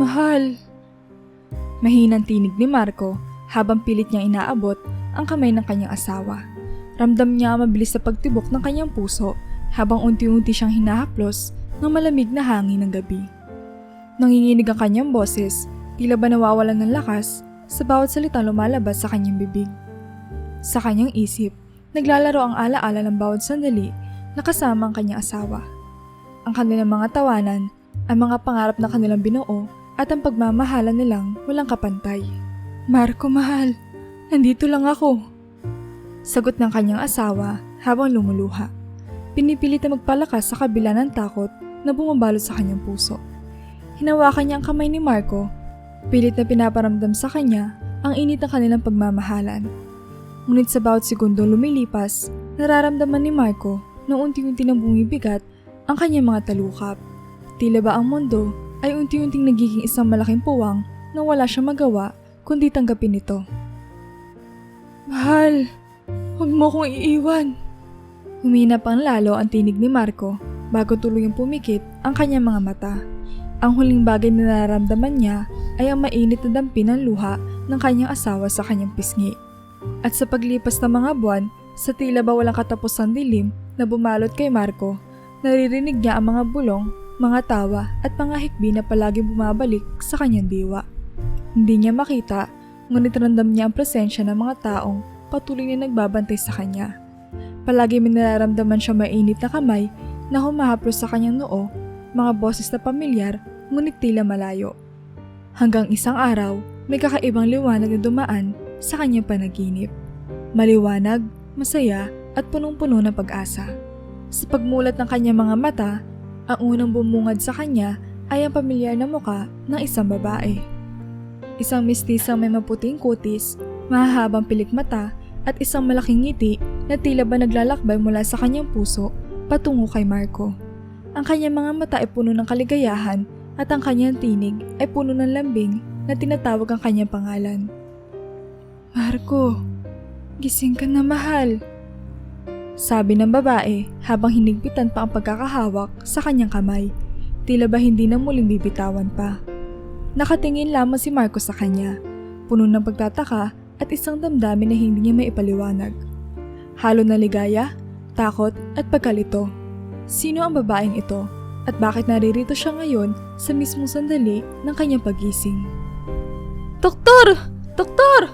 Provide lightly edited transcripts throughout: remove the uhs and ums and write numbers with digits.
Mahal. Mahinang tinig ni Marco habang pilit niyang inaabot ang kamay ng kanyang asawa. Ramdam niya ang mabilis na pagtibok ng kanyang puso habang unti-unti siyang hinahaplos ng malamig na hangin ng gabi. Nanginginig ang kanyang boses, tila ba nawawalan ng lakas sa bawat salitang lumalabas sa kanyang bibig. Sa kanyang isip, naglalaro ang alaala ng bawat sandali na kasama ang kanyang asawa. Ang kanilang mga tawanan, ang mga pangarap na kanilang binuo at ang pagmamahalan nilang walang kapantay. Marco, mahal, nandito lang ako. Sagot ng kanyang asawa habang lumuluha. Pinipilit na magpalakas sa kabila ng takot na bumabalot sa kanyang puso. Hinawakan niya ang kamay ni Marco, pilit na pinaparamdam sa kanya ang init ng kanilang pagmamahalan. Ngunit sa bawat segundong lumilipas, nararamdaman ni Marco na unti-unti nang bumibigat ang kanyang mga talukap. Tila ba ang mundo ay unti-unting nagiging isang malaking puwang na wala siyang magawa kundi tanggapin ito. Mahal, huwag mo kong iiwan. Humina pang lalo ang tinig ni Marco bago tuluyang pumikit ang kanyang mga mata. Ang huling bagay na nararamdaman niya ay ang mainit na dampi ng luha ng kanyang asawa sa kanyang pisngi. At sa paglipas ng mga buwan, sa tila ba walang katapusang dilim na bumalot kay Marco, naririnig niya ang mga bulong, mga tawa at mga hikbi na palaging bumabalik sa kanyang diwa. Hindi niya makita, ngunit ramdam niya ang presensya ng mga taong patuloy na nagbabantay sa kanya. Palagi may nararamdaman siya mainit na kamay na humahaplos sa kanyang noo, mga boses na pamilyar ngunit tila malayo. Hanggang isang araw, may kakaibang liwanag na dumaan sa kanyang panaginip. Maliwanag, masaya at punong-puno ng pag-asa. Sa pagmulat ng kanyang mga mata, ang unang bumungad sa kanya ay ang pamilyar na muka ng isang babae. Isang mistisang may maputing kutis, mahahabang pilik mata at isang malaking ngiti na tila ba naglalakbay mula sa kanyang puso patungo kay Marco. Ang kanyang mga mata ay puno ng kaligayahan at ang kanyang tinig ay puno ng lambing na tinatawag ang kanyang pangalan. Marco, gising ka na, mahal. Sabi ng babae habang hinigpitan pa ang pagkakahawak sa kanyang kamay. Tila ba hindi na muling bibitawan pa. Nakatingin lamang si Marco sa kanya, puno ng pagtataka at isang damdamin na hindi niya maipaliwanag. Halo na ligaya, takot at pagkalito. Sino ang babaeng ito at bakit naririto siya ngayon sa mismong sandali ng kanyang pagising? Doktor! Doktor!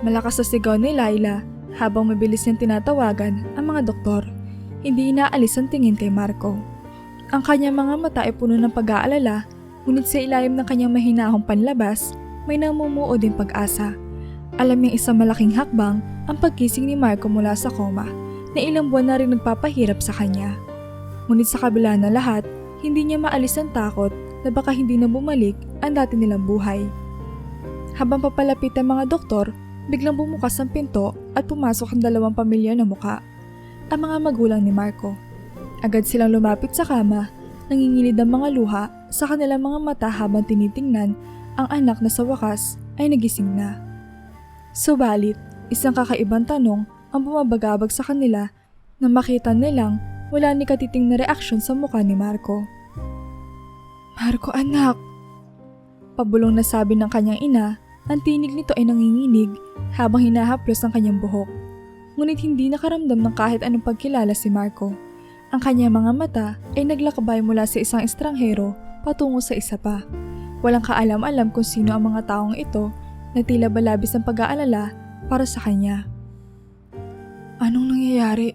Malakas na sigaw ni Laila habang mabilis niyang tinatawagan ang mga doktor. Hindi inaalis ang tingin kay Marco. Ang kanyang mga mata ay puno ng pag-aalala, ngunit sa ilalim ng kanyang mahinahong panlabas, may namumuo din pag-asa. Alam niyang isang malaking hakbang ang pagkising ni Marco mula sa koma na ilang buwan na rin nagpapahirap sa kanya. Ngunit sa kabila ng lahat, hindi niya maalis ang takot na baka hindi na bumalik ang dati nilang buhay. Habang papalapit ang mga doktor, biglang bumukas ang pinto at pumasok ang dalawang pamilyar na muka, ang mga magulang ni Marco. Agad silang lumapit sa kama, nangingilid ang mga luha sa kanilang mga mata habang tinitingnan ang anak na sa wakas ay nagising na. Subalit, isang kakaibang tanong ang bumabagabag sa kanila na makita nilang wala ni katiting na reaksyon sa mukha ni Marco. Marco, anak! Pabulong na sabi ng kanyang ina, ang tinig nito ay nanginginig habang hinahaplos ang kanyang buhok. Ngunit hindi nakaramdam ng kahit anong pagkilala si Marco. Ang kanyang mga mata ay naglakbay mula sa isang estranghero patungo sa isa pa. Walang kaalam-alam kung sino ang mga taong ito na tila ba labis ang pag-aalala para sa kanya. Anong nangyayari?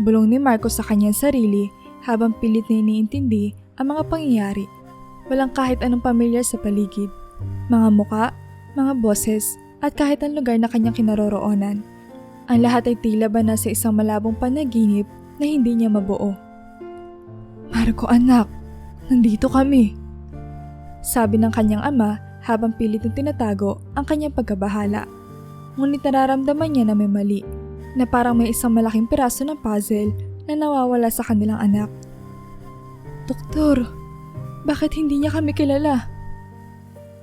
Bulong ni Marco sa kanyang sarili habang pilit na iniintindi ang mga pangyayari. Walang kahit anong pamilyar sa paligid. Mga muka, mga boses, at kahit ang lugar na kanyang kinaroroonan. Ang lahat ay tila ba nasa isang malabong panaginip na hindi niya mabuo. Marco, anak, nandito kami. Sabi ng kanyang ama habang pilit na tinatago ang kanyang pagkabahala. Ngunit nararamdaman niya na may mali, na parang may isang malaking piraso ng puzzle na nawawala sa kanilang anak. Doktor, bakit hindi niya kami kilala?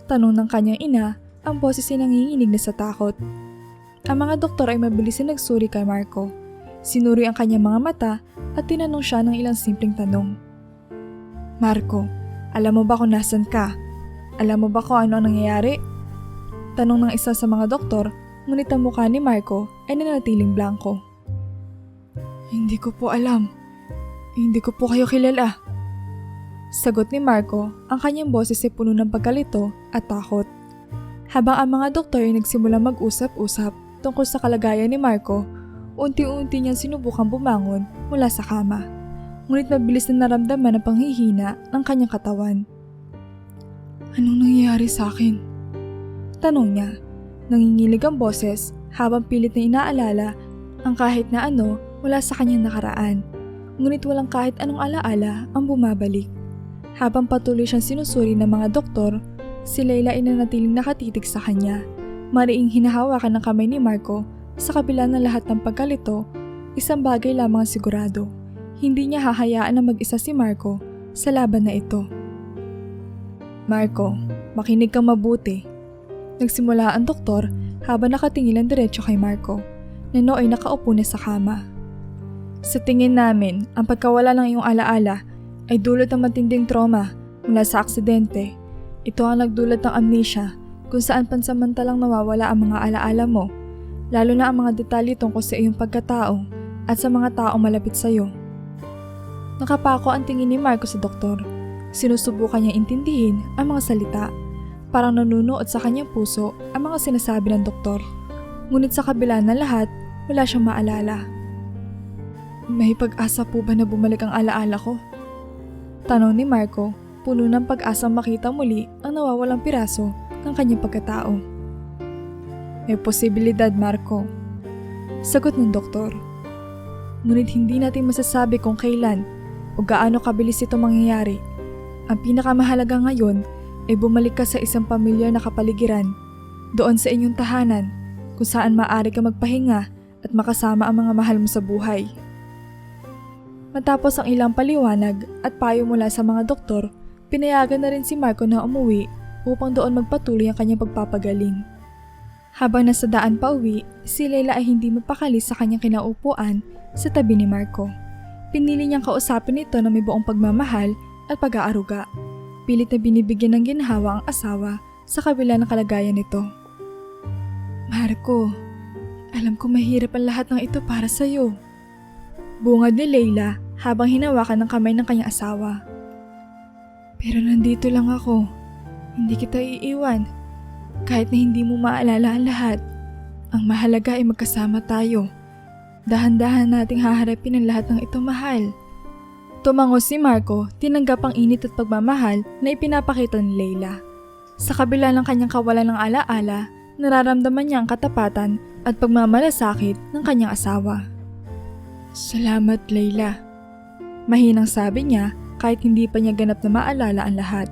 Tanong ng kanyang ina, ang boses ay nanginginig na sa takot. Ang mga doktor ay mabilis na nagsuri kay Marco. Sinuri ang kanyang mga mata at tinanong siya ng ilang simpleng tanong. Marco, Alam mo ba kung nasan ka? Alam mo ba kung ano ang nangyayari? Tanong ng isa sa mga doktor, ngunit ang mukha ni Marco ay nanatiling blanco. Hindi ko po alam. Hindi ko po kayo kilala. Sagot ni Marco, ang kanyang boses ay puno ng pagkalito at takot. Habang ang mga doktor ay nagsimulang mag-usap-usap tungkol sa kalagayan ni Marco, unti-unti niyang sinubukang bumangon mula sa kama. Ngunit mabilis na naramdaman ang panghihina ng kanyang katawan. Anong nangyayari sa akin? Tanong niya. Nanginginig ang boses habang pilit na inaalala ang kahit na ano mula sa kanyang nakaraan. Ngunit walang kahit anong alaala ang bumabalik. Habang patuloy siyang sinusuri ng mga doktor, si Layla ay nanatiling nakatitig sa kanya. Mariing hinahawakan ng kamay ni Marco sa kabila ng lahat ng pagkalito, isang bagay lamang sigurado. Hindi niya hahayaan na mag-isa si Marco sa laban na ito. Marco, makinig kang mabuti. Nagsimula ang doktor habang nakatingin lang diretso kay Marco, na nooy nakaupo na sa kama. Sa tingin namin, ang pagkawala ng iyong alaala ay dulot ng matinding trauma mula sa aksidente. Ito ang nagdulot ng amnesia kung saan pansamantalang nawawala ang mga alaala mo, lalo na ang mga detalye tungkol sa iyong pagkatao at sa mga taong malapit sa iyo. Nakapako ang tingin ni Marco sa doktor. Sinusubukan niya intindihin ang mga salita. Parang nanunuot sa kanyang puso ang mga sinasabi ng doktor. Ngunit sa kabila ng lahat, wala siyang maalala. May pag-asa po ba na bumalik ang alaala ko? Tanong ni Marco, puno ng pag-asang makita muli ang nawawalang piraso ng kanyang pagkatao. May posibilidad, Marco. Sagot ng doktor. Ngunit hindi natin masasabi kung kailan o gaano kabilis ito mangyayari. Ang pinakamahalaga ngayon ay bumalik ka sa isang pamilyar na kapaligiran, doon sa inyong tahanan, kung saan maaari ka magpahinga at makasama ang mga mahal mo sa buhay. Matapos ang ilang paliwanag at payo mula sa mga doktor, pinayagan na rin si Marco na umuwi upang doon magpatuloy ang kanyang pagpapagaling. Habang nasa daan pa uwi, si Layla ay hindi mapakali sa kanyang kinaupuan sa tabi ni Marco. Pinili niyang kausapin ito na may buong pagmamahal at pag-aaruga. Pilit na binibigyan ng ginhawa ang asawa sa kabila ng kalagayan nito. Marco, alam ko mahirap ang lahat ng ito para sa'yo. Bungad ni Layla habang hinawakan ng kamay ng kanyang asawa. Pero nandito lang ako. Hindi kita iiwan. Kahit na hindi mo maalala ang lahat, ang mahalaga ay magkasama tayo. Dahan-dahan nating haharapin ang lahat ng ito, mahal. Tumango si Marco, tinanggap ang init at pagmamahal na ipinapakita ni Layla. Sa kabila ng kanyang kawalan ng alaala, nararamdaman niya ang katapatan at pagmamalasakit ng kanyang asawa. Salamat, Layla. Mahinang sabi niya kahit hindi pa niya ganap na maalala ang lahat.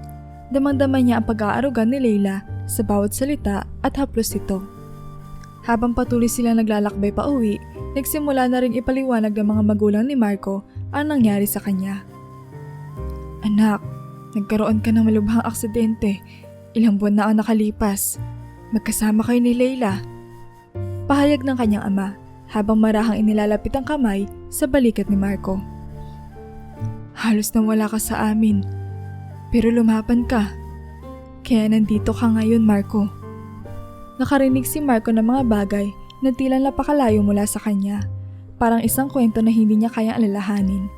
Damang-dama niya ang pag-aaruga ni Layla sa bawat salita at haplos ito. Habang patuloy silang naglalakbay pa uwi, nagsimula na rin ipaliwanag ng mga magulang ni Marco ang nangyari sa kanya. Anak, nagkaroon ka ng malubhang aksidente. Ilang buwan na ang nakalipas. Magkasama kayo ni Layla. Pahayag ng kanyang ama habang marahang inilalapit ang kamay sa balikat ni Marco. Halos nang wala ka sa amin, pero lumaban ka. Kaya nandito ka ngayon, Marco. Nakarinig si Marco ng mga bagay na tila napakalayo mula sa kanya, parang isang kwento na hindi niya kayang alalahanin.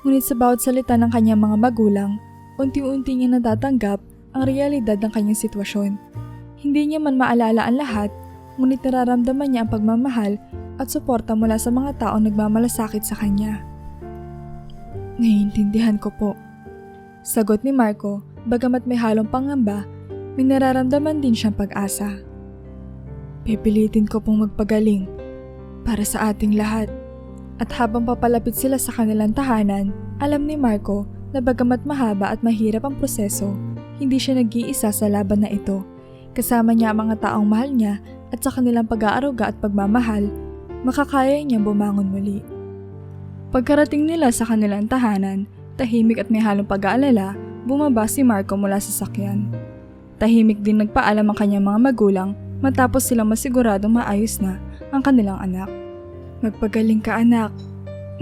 Ngunit sa bawat salita ng kanyang mga magulang, unti-unti niya natatanggap ang realidad ng kanyang sitwasyon. Hindi niya man maalala ang lahat, ngunit nararamdaman niya ang pagmamahal at suporta mula sa mga taong nagmamalasakit sa kanya. Naiintindihan ko po. Sagot ni Marco, bagamat may halong pangamba, may nararamdaman din siyang pag-asa. Pipilitin ko pong magpagaling para sa ating lahat. At habang papalapit sila sa kanilang tahanan, alam ni Marco na bagamat mahaba at mahirap ang proseso, hindi siya nag-iisa sa laban na ito. Kasama niya ang mga taong mahal niya at sa kanilang pag-aaruga at pagmamahal, makakaya niyang bumangon muli. Pagkarating nila sa kanilang tahanan, tahimik at may halong pag-aalala, bumaba si Marco mula sa sakyan. Tahimik din nagpaalam ang kanyang mga magulang matapos silang masiguradong maayos na ang kanilang anak. Magpagaling ka, anak.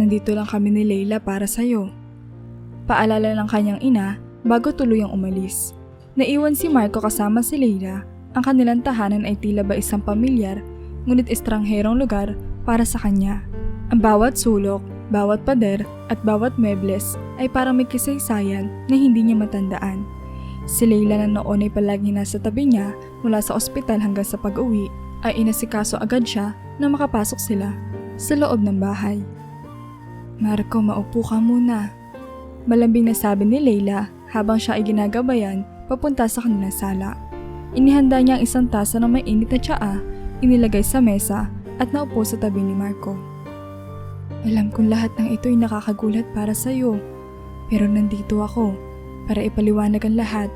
Nandito lang kami ni Layla para sa'yo. Paalala ng kanyang ina bago tuluyang umalis. Naiwan si Marco kasama si Leila. Ang kanilang tahanan ay tila ba isang pamilyar, ngunit estrangherong lugar para sa kanya. Ang bawat sulok, bawat pader at bawat mebles ay parang may kisaysayan na hindi niya matandaan. Si Leila na noon ay palagi nasa tabi niya mula sa ospital hanggang sa pag-uwi ay inasikaso agad siya na makapasok sila sa loob ng bahay. Marco, maupo ka muna. Malambing na sabi ni Leila habang siya ay ginagabayan papunta sa kanilang sala. Inihanda niya ang isang tasa ng mainit na tsaa, inilagay sa mesa at naupo sa tabi ni Marco. Alam kong lahat ng ito ay nakakagulat para sa iyo, pero nandito ako para ipaliwanag ang lahat.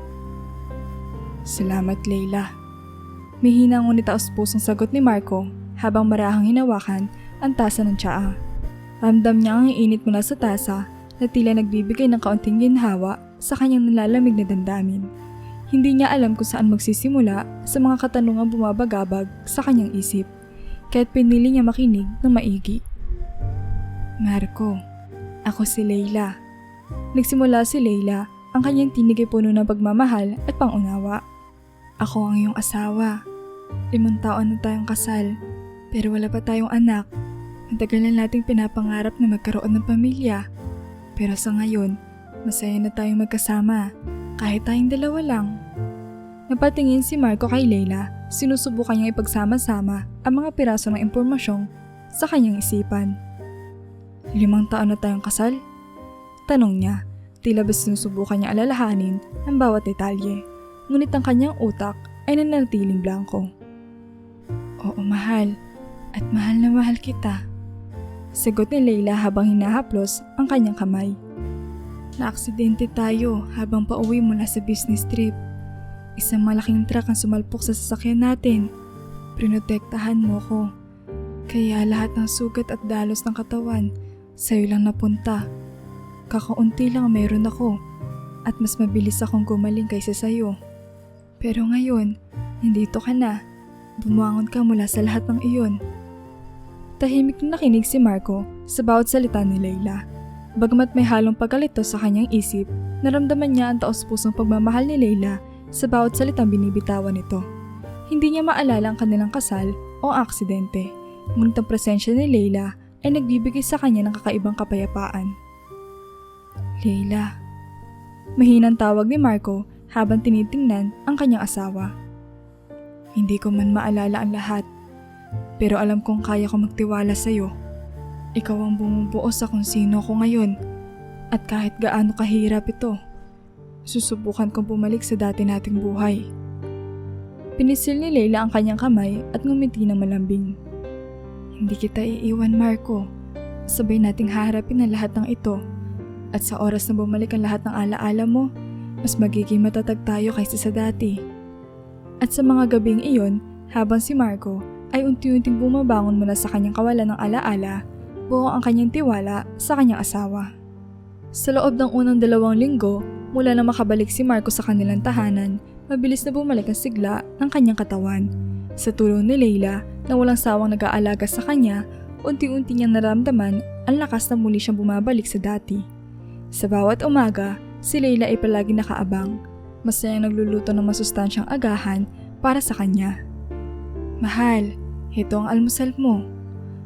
Salamat, Leila. Mihina ngunit taos-pusong sagot ni Marco habang marahang hinawakan ang tasa ng tsaa. Ramdam niya ang init mula sa tasa na tila nagbibigay ng kaunting ginhawa sa kanyang nalalamig na damdamin. Hindi niya alam kung saan magsisimula sa mga katanungang bumabagabag sa kanyang isip, kaya't pinili niya makinig ng maigi. Marco, ako si Leila. Nagsimula si Leila, ang kanyang tinig ay puno ng pagmamahal at pangunawa. Ako ang iyong asawa. 5 taon na tayong kasal, pero wala pa tayong anak. Matagal na nating pinapangarap na magkaroon ng pamilya. Pero sa ngayon, masaya na tayong magkasama, kahit tayong dalawa lang. Napatingin si Marco kay Leila, sinusubukan niyang ipagsama-sama ang mga piraso ng impormasyong sa kanyang isipan. 5 taon na tayong kasal? Tanong niya, tila ba sinusubukan niya alalahanin ang bawat detalye, ngunit ang kanyang utak ay nananatiling blanko. Oo, mahal, at mahal na mahal kita. Sagot ni Leila habang hinahaplos ang kanyang kamay. Naaksidente tayo habang pauwi mula sa business trip. Isang malaking truck ang sumalpok sa sasakyan natin. Prinotektahan mo ko. Kaya lahat ng sugat at dalos ng katawan, sa'yo lang napunta. Kakaunti lang meron ako at mas mabilis akong gumaling kaysa sa'yo. Pero ngayon, nandito ka na. Bumangon ka mula sa lahat ng iyon. Tahimik na nakinig si Marco sa bawat salita ni Leila. Bagamat may halong pagkalito sa kanyang isip, naramdaman niya ang taos-pusong pagmamahal ni Leila sa bawat salitang binibitawan nito. Hindi niya maalala ang kanilang kasal o aksidente, ngunit ang presensya ni Leila ay nagbibigay sa kanya ng kakaibang kapayapaan. Leila. Mahinang tawag ni Marco habang tinitingnan ang kanyang asawa. Hindi ko man maalala ang lahat, pero alam kong kaya ko magtiwala sa'yo. Ikaw ang bumubuo sa kung sino ako ngayon, at kahit gaano kahirap ito, susubukan kong bumalik sa dati nating buhay. Pinisil ni Leila ang kanyang kamay at ngumiti ng malambing. Hindi kita iiwan, Marco. Sabay nating haharapin ang lahat ng ito, at sa oras na bumalik ang lahat ng alaala mo, mas magiging matatag tayo kaysa sa dati. At sa mga gabing iyon, habang si Marco ay unti-unting bumabangon mula sa kanyang kawalan ng alaala, buo ang kanyang tiwala sa kanyang asawa. Sa loob ng unang 2 linggo, mula na makabalik si Marco sa kanilang tahanan, mabilis na bumalik ang sigla ng kanyang katawan. Sa tulong ni Leila na walang sawang nag-aalaga sa kanya, unti-unti niyang naramdaman ang lakas na muli siyang bumabalik sa dati. Sa bawat umaga, si Leila ay palagi nakaabang, masayang nagluluto ng masustansyang agahan para sa kanya. Mahal, ito ang almusal mo.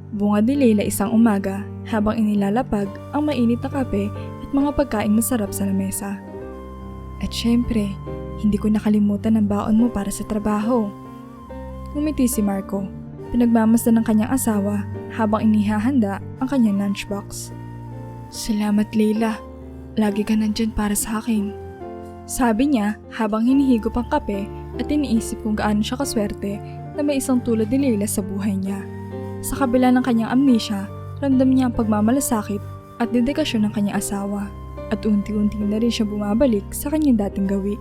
Bungad ni Leila isang umaga habang inilalapag ang mainit na kape at mga pagkaing masarap sa lamesa. At syempre, hindi ko nakalimutan ang baon mo para sa trabaho. Ngumiti si Marco, pinagmamasdan ng kanyang asawa habang inihahanda ang kanyang lunchbox. Salamat, Leila. Lagi ka nandyan para sa akin. Sabi niya habang hinihigop ang kape at iniisip kung gaano siya kaswerte na may isang tulad ni Leila sa buhay niya. Sa kabila ng kanyang amnesia, ramdam niya ang pagmamalasakit at dedikasyon ng kanyang asawa at unti-unti na rin siya bumabalik sa kanyang dating gawi.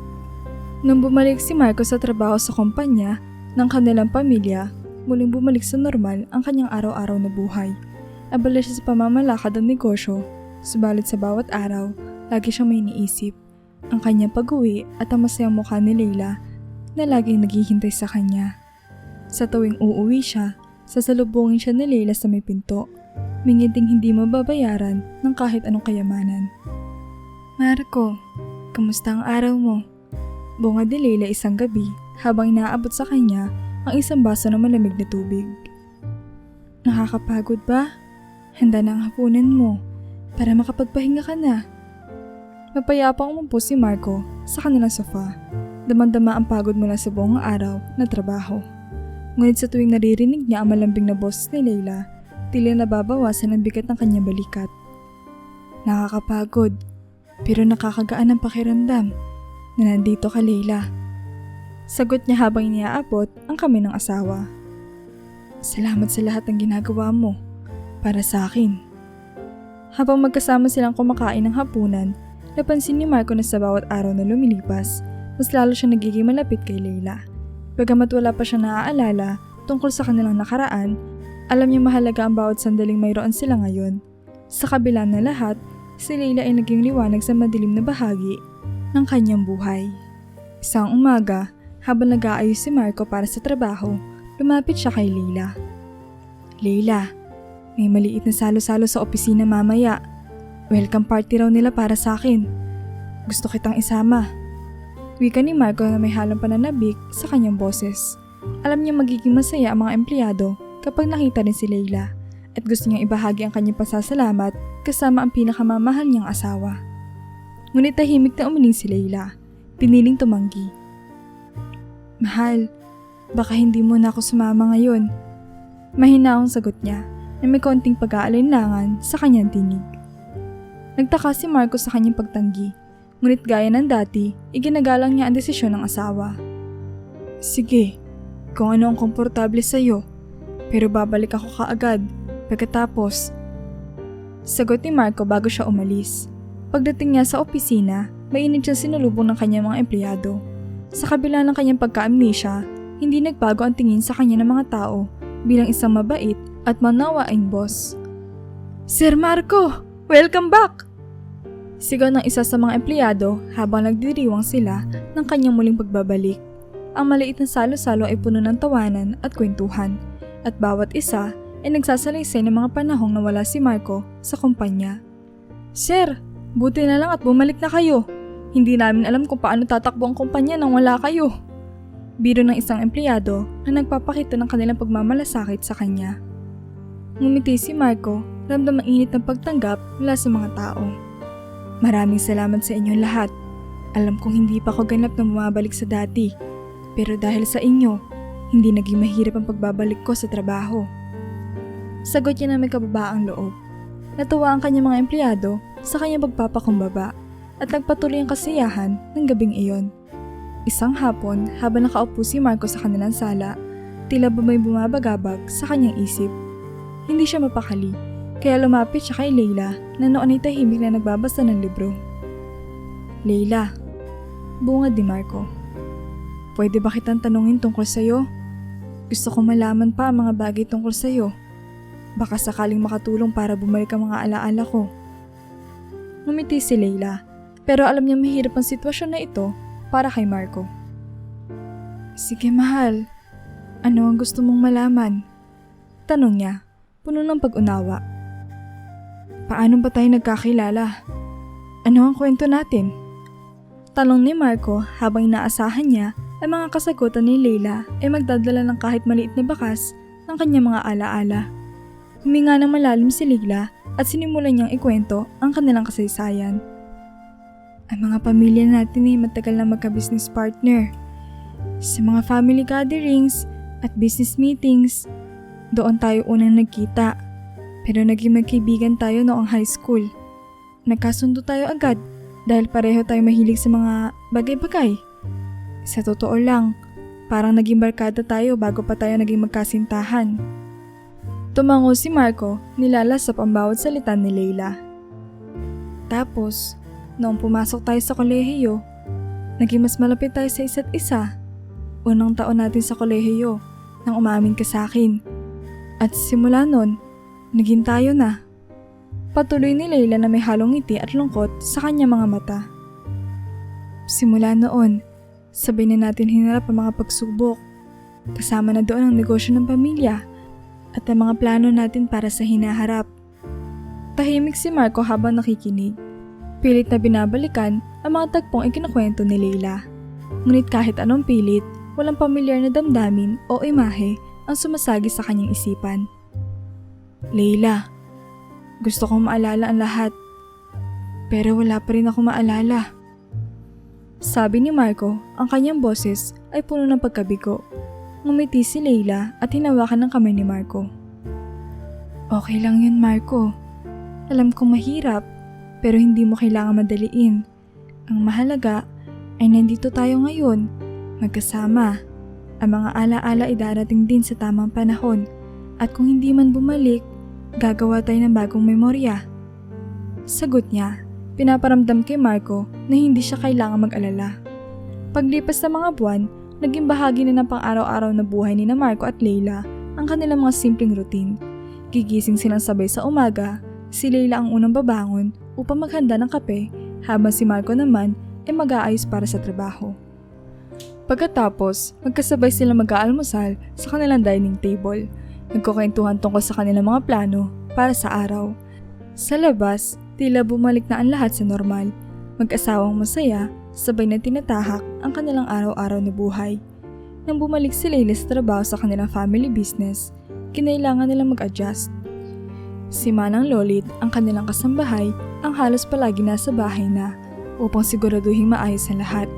Nang bumalik si Marco sa trabaho sa kumpanya ng kanilang pamilya, muling bumalik sa normal ang kanyang araw-araw na buhay. Abala siya sa pamamalakad ng negosyo, subalit sa bawat araw, lagi siyang may iniisip, ang kanyang pag-uwi at ang masayang mukha ni Leila na laging naghihintay sa kanya. Sa tuwing uuwi siya, sasalubungin siya ni Leila sa may pinto, mingiting hindi mababayaran ng kahit anong kayamanan. Marco, Kamusta ang araw mo? Bungad ni Leila isang gabi habang inaabot sa kanya ang isang baso ng malamig na tubig. Nakakapagod ba? Handa na ang hapunan mo para makapagpahinga ka na. Mapayapang umupo si Marco sa kanilang sofa. Damang-dama ang pagod mula sa buong araw na trabaho. Ngunit sa tuwing naririnig niya ang malambing na boses ni Leila, tila nababawasan ang bigat ng kanyang balikat. Nakakapagod, pero nakakagaan ang pakiramdam na nandito ka, Leila. Sagot niya habang iniaabot ang kamay ng asawa. Salamat sa lahat ng ginagawa mo para sa akin. Habang magkasama silang kumakain ng hapunan, napansin ni Marco na sa bawat araw na lumilipas, mas lalo siya nagiging malapit kay Leila. Bagamat wala pa siya naaalala tungkol sa kanilang nakaraan, alam niya mahalaga ang bawat sandaling mayroon sila ngayon. Sa kabila na lahat, si Leila ay naging liwanag sa madilim na bahagi ng kanyang buhay. Isang umaga, habang nag-aayos si Marco para sa trabaho, lumapit siya kay Leila. Leila, may maliit na salo-salo sa opisina mamaya. Welcome party raw nila para sa akin. Gusto kitang isama. Wika ni Marco na may halong pananabik sa kanyang boses. Alam niya magiging masaya ang mga empleyado kapag nakita rin si Leila at gusto niyang ibahagi ang kanyang pasasalamat kasama ang pinakamamahal niyang asawa. Ngunit tahimik na umiling si Leila. Piniling tumanggi. Mahal, baka hindi mo na ako sumama ngayon. Mahina ang sagot niya na may konting pag-aalinlangan sa kanyang tinig. Nagtaka si Marco sa kanyang pagtanggi. Ngunit gaya ng dati, iginagalang niya ang desisyon ng asawa. Sige, kung ano ang komportable sa'yo, pero babalik ako kaagad pagkatapos. Sagot ni Marco bago siya umalis. Pagdating niya sa opisina, mainit siya sinulubong ng kanyang mga empleyado. Sa kabila ng kanyang pagka-amnesia, hindi nagbago ang tingin sa kanya ng mga tao bilang isang mabait at manawaing boss. Sir Marco, welcome back! Sigaw ng isa sa mga empleyado habang nagdiriwang sila ng kanyang muling pagbabalik. Ang maliit na salo-salo ay puno ng tawanan at kwentuhan, at bawat isa ay nagsasalaysay ng mga panahong nawala si Marco sa kumpanya. Sir, buti na lang at bumalik na kayo. Hindi namin alam kung paano tatakbo ang kumpanya nang wala kayo. Biro ng isang empleyado na nagpapakita ng kanilang pagmamalasakit sa kanya. Ngumiti si Marco, ramdam ang init ng pagtanggap mula sa mga tao. Maraming salamat sa inyong lahat. Alam kong hindi pa ako ganap na bumabalik sa dati. Pero dahil sa inyo, hindi naging mahirap ang pagbabalik ko sa trabaho. Sagot niya na may kababaang loob. Natuwa ang kanyang mga empleyado sa kanyang pagpapakumbaba at nagpatuloy ang kasiyahan ng gabing iyon. Isang hapon, habang nakaupo si Marco sa kanilang sala, tila ba may bumabagabag sa kanyang isip. Hindi siya mapakali. Kaya lumapit siya kay Leila na noon ay tahimik na nagbabasa ng libro. Leila, bungad ni Marco. Pwede ba kitang tanungin tungkol sa'yo? Gusto ko malaman pa ang mga bagay tungkol sa'yo. Baka sakaling makatulong para bumalik ang mga alaala ko. Ngumiti si Leila, pero alam niya mahirap ang sitwasyon na ito para kay Marco. Sige mahal, ano ang gusto mong malaman? Tanong niya, puno ng pag-unawa. Paano ba tayo nagkakilala? Ano ang kwento natin? Tanong ni Marco habang inaasahan niya ang mga kasagutan ni Leila ay magdadala ng kahit maliit na bakas ng kanyang mga alaala. Huminga ng malalim si Leila at sinimulan niyang ikwento ang kanilang kasaysayan. Ang mga pamilya natin ay matagal na magka-business partner. Sa mga family gatherings at business meetings, doon tayo unang nagkita. Pero naging magkaibigan tayo noong high school. Nagkasundo tayo agad dahil pareho tayo mahilig sa mga bagay-bagay. Sa totoo lang, parang naging barkada tayo bago pa tayo naging magkasintahan. Tumango si Marco, nilalasap ang bawat salita ni Leila. Tapos, noong pumasok tayo sa kolehiyo, naging mas malapit tayo sa isa't isa. Unang taon natin sa kolehiyo nang umamin ka sa akin. At simula nun, naging tayo na. Patuloy ni Leila na may halong ngiti at lungkot sa kanyang mga mata. Simula noon, sabay na natin hinarap ang mga pagsubok. Kasama na doon ang negosyo ng pamilya at ang mga plano natin para sa hinaharap. Tahimik si Marco habang nakikinig. Pilit na binabalikan ang mga tagpong ikinukwento ni Leila. Ngunit kahit anong pilit, walang pamilyar na damdamin o imahe ang sumasagi sa kanyang isipan. Leila, gusto kong maalala ang lahat. Pero wala pa rin ako maalala. Sabi ni Marco, ang kanyang boses ay puno ng pagkabigo. Ngumiti si Leila at hinawakan ng kamay ni Marco. Okay lang yun, Marco. Alam kong mahirap, pero hindi mo kailangan madaliin. Ang mahalaga ay nandito tayo ngayon, magkasama. Ang mga alaala ay darating din sa tamang panahon. At kung hindi man bumalik, gagawa tayo ng bagong memorya. Sagot niya, pinaparamdam kay Marco na hindi siya kailangan mag-alala. Paglipas ng mga buwan, naging bahagi na ng pang-araw-araw na buhay ni na Marco at Leila ang kanilang mga simpleng routine. Gigising silang sabay sa umaga, si Leila ang unang babangon upang maghanda ng kape habang si Marco naman ay mag-aayos para sa trabaho. Pagkatapos, magkasabay sila mag-aalmusal sa kanilang dining table. Nagkukwentuhan tungkol sa kanilang mga plano para sa araw. Sa labas, tila bumalik na ang lahat sa normal. Mag-asawang masaya, sabay na tinatahak ang kanilang araw-araw na buhay. Nang bumalik si Leila sa trabaho sa kanilang family business, kinailangan nilang mag-adjust. Si Manang Lolit, ang kanilang kasambahay, ang halos palagi nasa bahay na upang siguraduhin maayos ang lahat.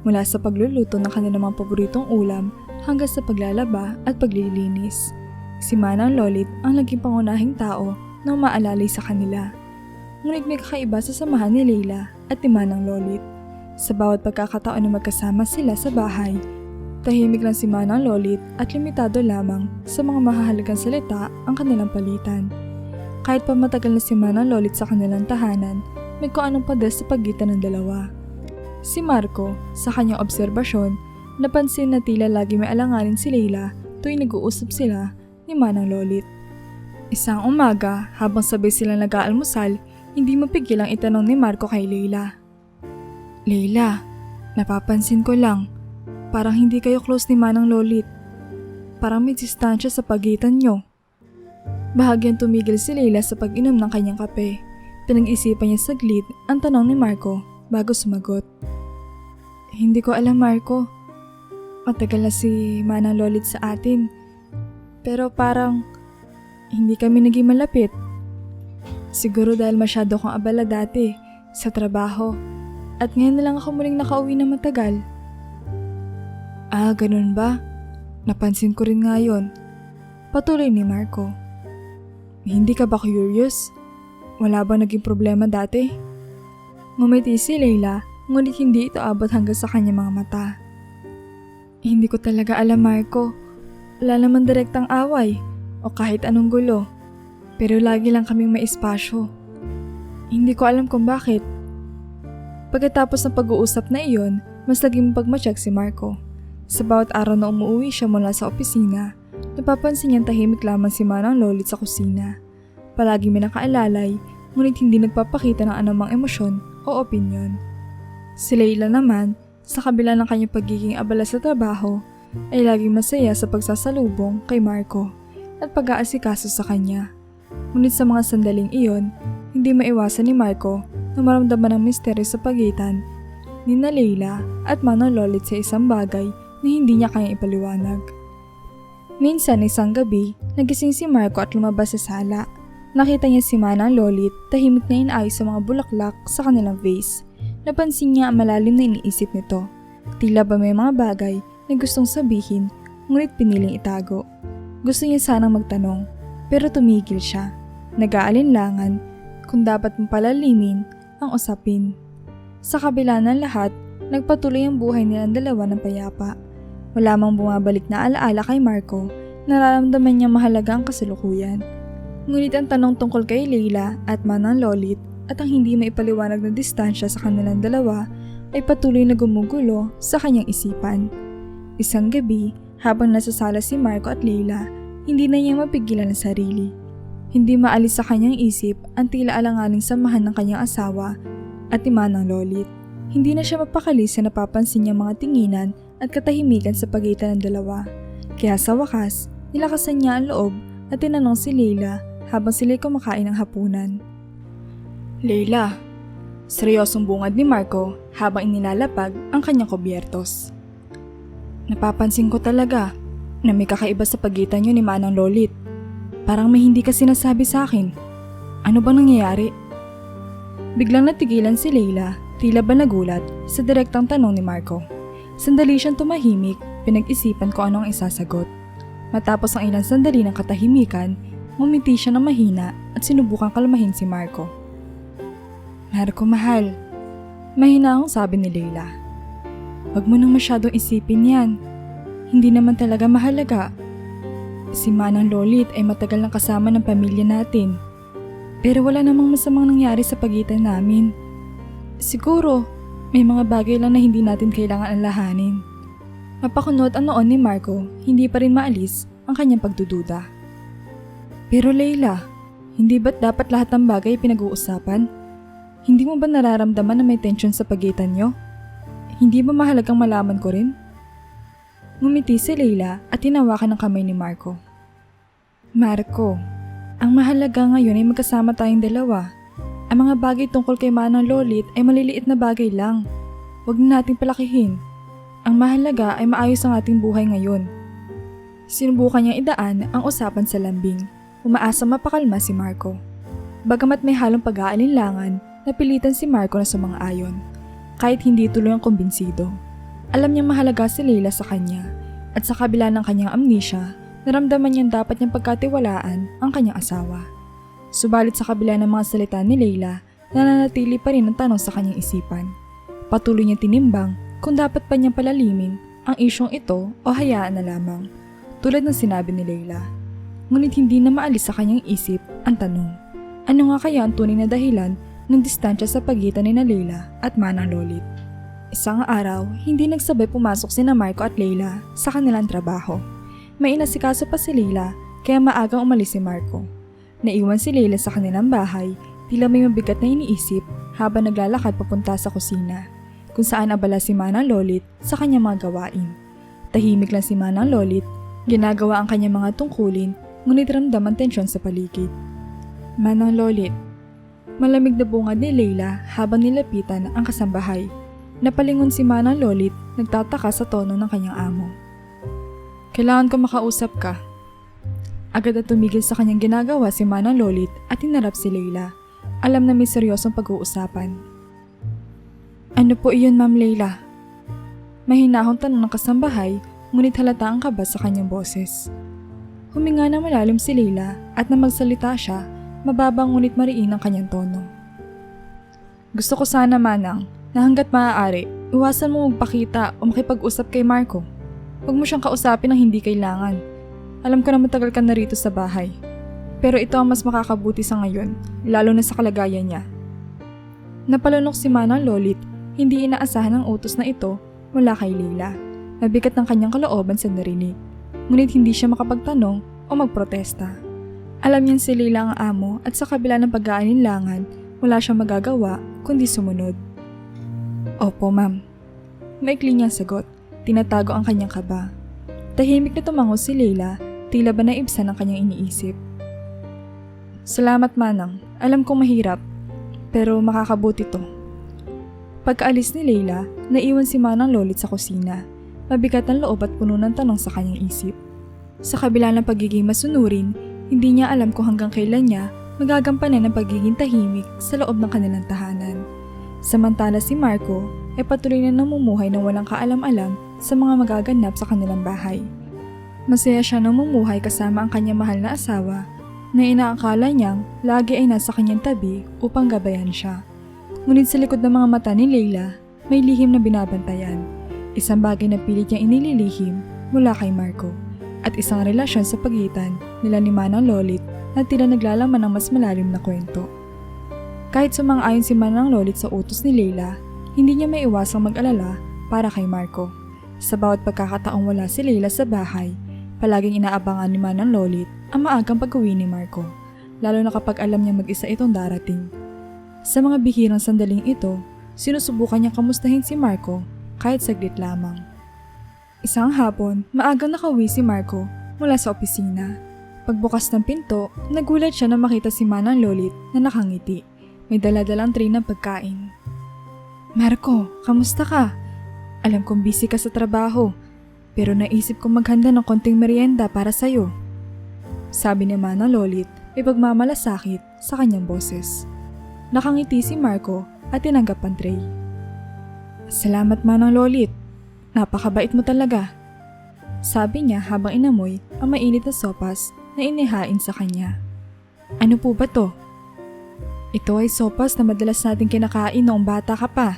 Mula sa pagluluto ng kanilang mga paboritong ulam hanggang sa paglalaba at paglilinis. Si Manang Lolit ang naging pangunahing tao na umaalalay sa kanila. Ngunit may kakaiba sa samahan ni Leila at ni Manang Lolit. Sa bawat pagkakataon na magkasama sila sa bahay, tahimik lang si Manang Lolit at limitado lamang sa mga mahahalagang salita ang kanilang palitan. Kahit pa matagal na si Manang Lolit sa kanilang tahanan, may kung anong padas sa pagitan ng dalawa. Si Marco, sa kanyang obserbasyon, napansin na tila lagi may alanganin si Leila tuwing nag-uusap sila ni Manang Lolit. Isang umaga, habang sabay silang nag-aalmusal, hindi mapigil ang itanong ni Marco kay Leila. Leila, napapansin ko lang, parang hindi kayo close ni Manang Lolit. Parang may distansya sa pagitan nyo. Bahagyang tumigil si Leila sa pag-inom ng kanyang kape. Pinag-isipan niya saglit ang tanong ni Marco bago sumagot. Hindi ko alam, Marco. Matagal na si Manang Lolit sa atin. Pero parang hindi kami naging malapit. Siguro dahil masyado kong abala dati sa trabaho at ngayon na lang ako muling nakauwi na matagal. Ah, ganun ba? Napansin ko rin nga yun. Patuloy ni Marco. Hindi ka ba curious? Wala ba naging problema dati? Ngumiti si Leila, ngunit hindi ito abot hanggang sa kanyang mga mata. Hindi ko talaga alam, Marco. Wala naman direktang away o kahit anong gulo. Pero lagi lang kaming may espasyo. Hindi ko alam kung bakit. Pagkatapos ng pag-uusap na iyon, mas naging mapagmatsyag si Marco. Sa bawat araw na umuwi siya mula sa opisina, napapansin niyang tahimik lamang si Manang Lolit sa kusina. Palagi may nakaalalay, ngunit hindi nagpapakita ng anumang emosyon o opinyon. Si Leila naman, sa kabila ng kanyang pagiging abala sa trabaho, ay laging masaya sa pagsasalubong kay Marco at pag-aasikaso sa kanya. Ngunit sa mga sandaling iyon, hindi maiwasan ni Marco na maramdaman ng misteryo sa pagitan ni na Leila at Manang Lolit sa isang bagay na hindi niya kayang ipaliwanag. Minsan isang gabi, nagising si Marco at lumabas sa sala. Nakita niya si Manang Lolit tahimik na inaayos sa mga bulaklak sa kanilang vase. Napansin niya ang malalim na iniisip nito. Tila ba may mga bagay na gustong sabihin, ngunit piniling itago. Gusto niya sanang magtanong, pero tumigil siya. Nag-aalinlangan kung dapat palalimin ang usapin. Sa kabila ng lahat, nagpatuloy ang buhay nilang dalawa ng payapa. Wala mang bumabalik na alaala kay Marco, nararamdaman niya mahalaga ang kasalukuyan. Ngunit ang tanong tungkol kay Leila at Manang Lolit at ang hindi maipaliwanag na distansya sa kanilang dalawa ay patuloy na gumugulo sa kanyang isipan. Isang gabi, habang nasa sala si Marco at Leila, hindi na niya mapigilan ang sarili. Hindi maalis sa kanyang isip ang tila alanganing samahan ng kanyang asawa at ni Manang Lolit. Hindi na siya mapakali sa napapansin niyang mga tinginan at katahimikan sa pagitan ng dalawa. Kaya sa wakas, nilakasan niya ang loob at tinanong si Leila habang sila'y kumakain ng hapunan. Leila, Seryosong bungad ni Marco habang inilalapag ang kanyang kubyertos. Napapansin ko talaga na may kakaiba sa pagitan niyo ni Manang Lolit. Parang may hindi ka sinasabi sa akin. Ano bang nangyayari? Biglang natigilan si Leila, tila ba nagulat sa direktang tanong ni Marco. Sandali siyang tumahimik, pinag-isipan ko anong isasagot. Matapos ang ilang sandali ng katahimikan, ngumiti siya ng mahina at sinubukang kalmahin si Marco. Marco, mahal. Mahina akong sabi ni Leila. Huwag mo nang masyadong isipin yan. Hindi naman talaga mahalaga. Si Manang Lolit ay matagal nang kasama ng pamilya natin. Pero wala namang masamang nangyari sa pagitan namin. Siguro, may mga bagay lang na hindi natin kailangan alalahanin. Mapakunot ang noon ni Marco, hindi pa rin maalis ang kanyang pagdududa. Pero Leila, hindi ba't dapat lahat ng bagay pinag-uusapan? Hindi mo ba nararamdaman na may tension sa pagitan nyo? Hindi ba mahalagang malaman ko rin? Ngumiti si Leila at tinawakan ng kamay ni Marco. Marco, ang mahalaga ngayon ay magkasama tayong dalawa. Ang mga bagay tungkol kay Manang Lolit ay maliliit na bagay lang. Huwag na nating palakihin. Ang mahalaga ay maayos ang ating buhay ngayon. Sinubukan niyang idaan ang usapan sa lambing. Umaasa mapakalma si Marco. Bagamat may halong pag-aalinlangan, napilitan si Marco na sumang-ayon. Kahit hindi tuloy ang kumbinsido. Alam niyang mahalaga si Leila sa kanya at sa kabila ng kanyang amnesia, naramdaman niyang dapat niyang pagkatiwalaan ang kanyang asawa. Subalit sa kabila ng mga salita ni Leila, nananatili pa rin ang tanong sa kanyang isipan. Patuloy niyang tinimbang kung dapat pa niyang palalimin ang isyong ito o hayaan na lamang, tulad ng sinabi ni Leila. Ngunit hindi na maalis sa kanyang isip ang tanong, ano nga kaya ang tunay na dahilan ng distansya sa pagitan ni Leila at Manang Lolit? Isang araw, hindi nagsabay pumasok sina Marco at Leila sa kanilang trabaho. May inasikaso pa si Leila kaya maagang umalis si Marco. Naiwan si Leila sa kanilang bahay, tila may mabigat na iniisip habang naglalakad papunta sa kusina, kung saan abala si Manang Lolit sa kanyang mga gawain. Tahimik lang si Manang Lolit, ginagawa ang kanyang mga tungkulin, ngunit ramdam ang tensyon sa paligid. Manang Lolit. Malamig na bungad ni Leila habang nilapitan ang kasambahay. Napalingon si Manang Lolit, nagtataka sa tono ng kanyang amo. Kailangan ko makausap ka. Agad at tumigil sa kanyang ginagawa si Manang Lolit at hinarap si Leila. Alam na may seryosong pag-uusapan. Ano po iyon, Ma'am Leila? Mahinahong tanong ng kasambahay, ngunit halata ang kaba sa kanyang boses. Huminga na malalim si Leila at nang magsalita siya, mababang ngunit mariin ang kanyang tono. Gusto ko sana, Manang, na hanggat maaari, iwasan mo magpakita o makipag-usap kay Marco. Huwag mo siyang kausapin ng hindi kailangan. Alam ko na matagal ka na rito sa bahay. Pero ito ang mas makakabuti sa ngayon, lalo na sa kalagayan niya. Napalunok si Manang Lolit, hindi inaasahan ang utos na ito mula kay Leila. Mabigat ng kanyang kalooban sa narinig. Ngunit hindi siya makapagtanong o magprotesta. Alam niyang si Leila ang amo at sa kabila ng pag-aalinlangan, wala siyang magagawa kundi sumunod. Opo, ma'am. Maikli niyang sagot, tinatago ang kanyang kaba. Tahimik na tumango si Leila, tila ba naibsan ang kanyang iniisip. Salamat, Manang. Alam kong mahirap, pero makakabuti to. Pagkaalis ni Leila, naiwan si Manang Lolit sa kusina. Mabigat ang loob at puno ng tanong sa kanyang isip. Sa kabila ng pagiging masunurin, hindi niya alam kung hanggang kailan niya magagampanan ang pagiging tahimik sa loob ng kanilang tahanan. Samantala si Marco ay patuloy na namumuhay ng walang kaalam-alam sa mga magaganap sa kanilang bahay. Masaya siya namumuhay kasama ang kanyang mahal na asawa na inaakala niyang lagi ay nasa kanyang tabi upang gabayan siya. Ngunit sa likod ng mga mata ni Leila, may lihim na binabantayan. Isang bagay na pilit niyang inililihim mula kay Marco at isang relasyon sa pagitan nila ni Manang Lolit na tila naglalaman ng mas malalim na kwento. Kahit sumang-ayon si Manang Lolit sa utos ni Leila, hindi niya may iwasang mag-alala para kay Marco. Sa bawat pagkakataong wala si Leila sa bahay, palaging inaabangan ni Manang Lolit ang maagang pag-uwi ni Marco, lalo na kapag alam niya mag-isa itong darating. Sa mga bihirang sandaling ito, sinusubukan niyang kamustahin si Marco kahit saglit lamang. Isang hapon, maagang nakauwi si Marco mula sa opisina. Pagbukas ng pinto, nagulat siya na makita si Manang Lolit na nakangiti. may daladalang tray ng pagkain. Marco, kamusta ka? Alam kong busy ka sa trabaho, pero naisip kong maghanda ng konting merienda para sa'yo. Sabi ni Manang Lolit, may pagmamalasakit sa kanyang boses. Nakangiti si Marco at tinanggap ang tray. Salamat Manang Lolit, napakabait mo talaga. Sabi niya habang inamoy ang mainit na sopas na inihain sa kanya. Ano po ba to? Ito ay sopas na madalas natin kinakain noong bata ka pa.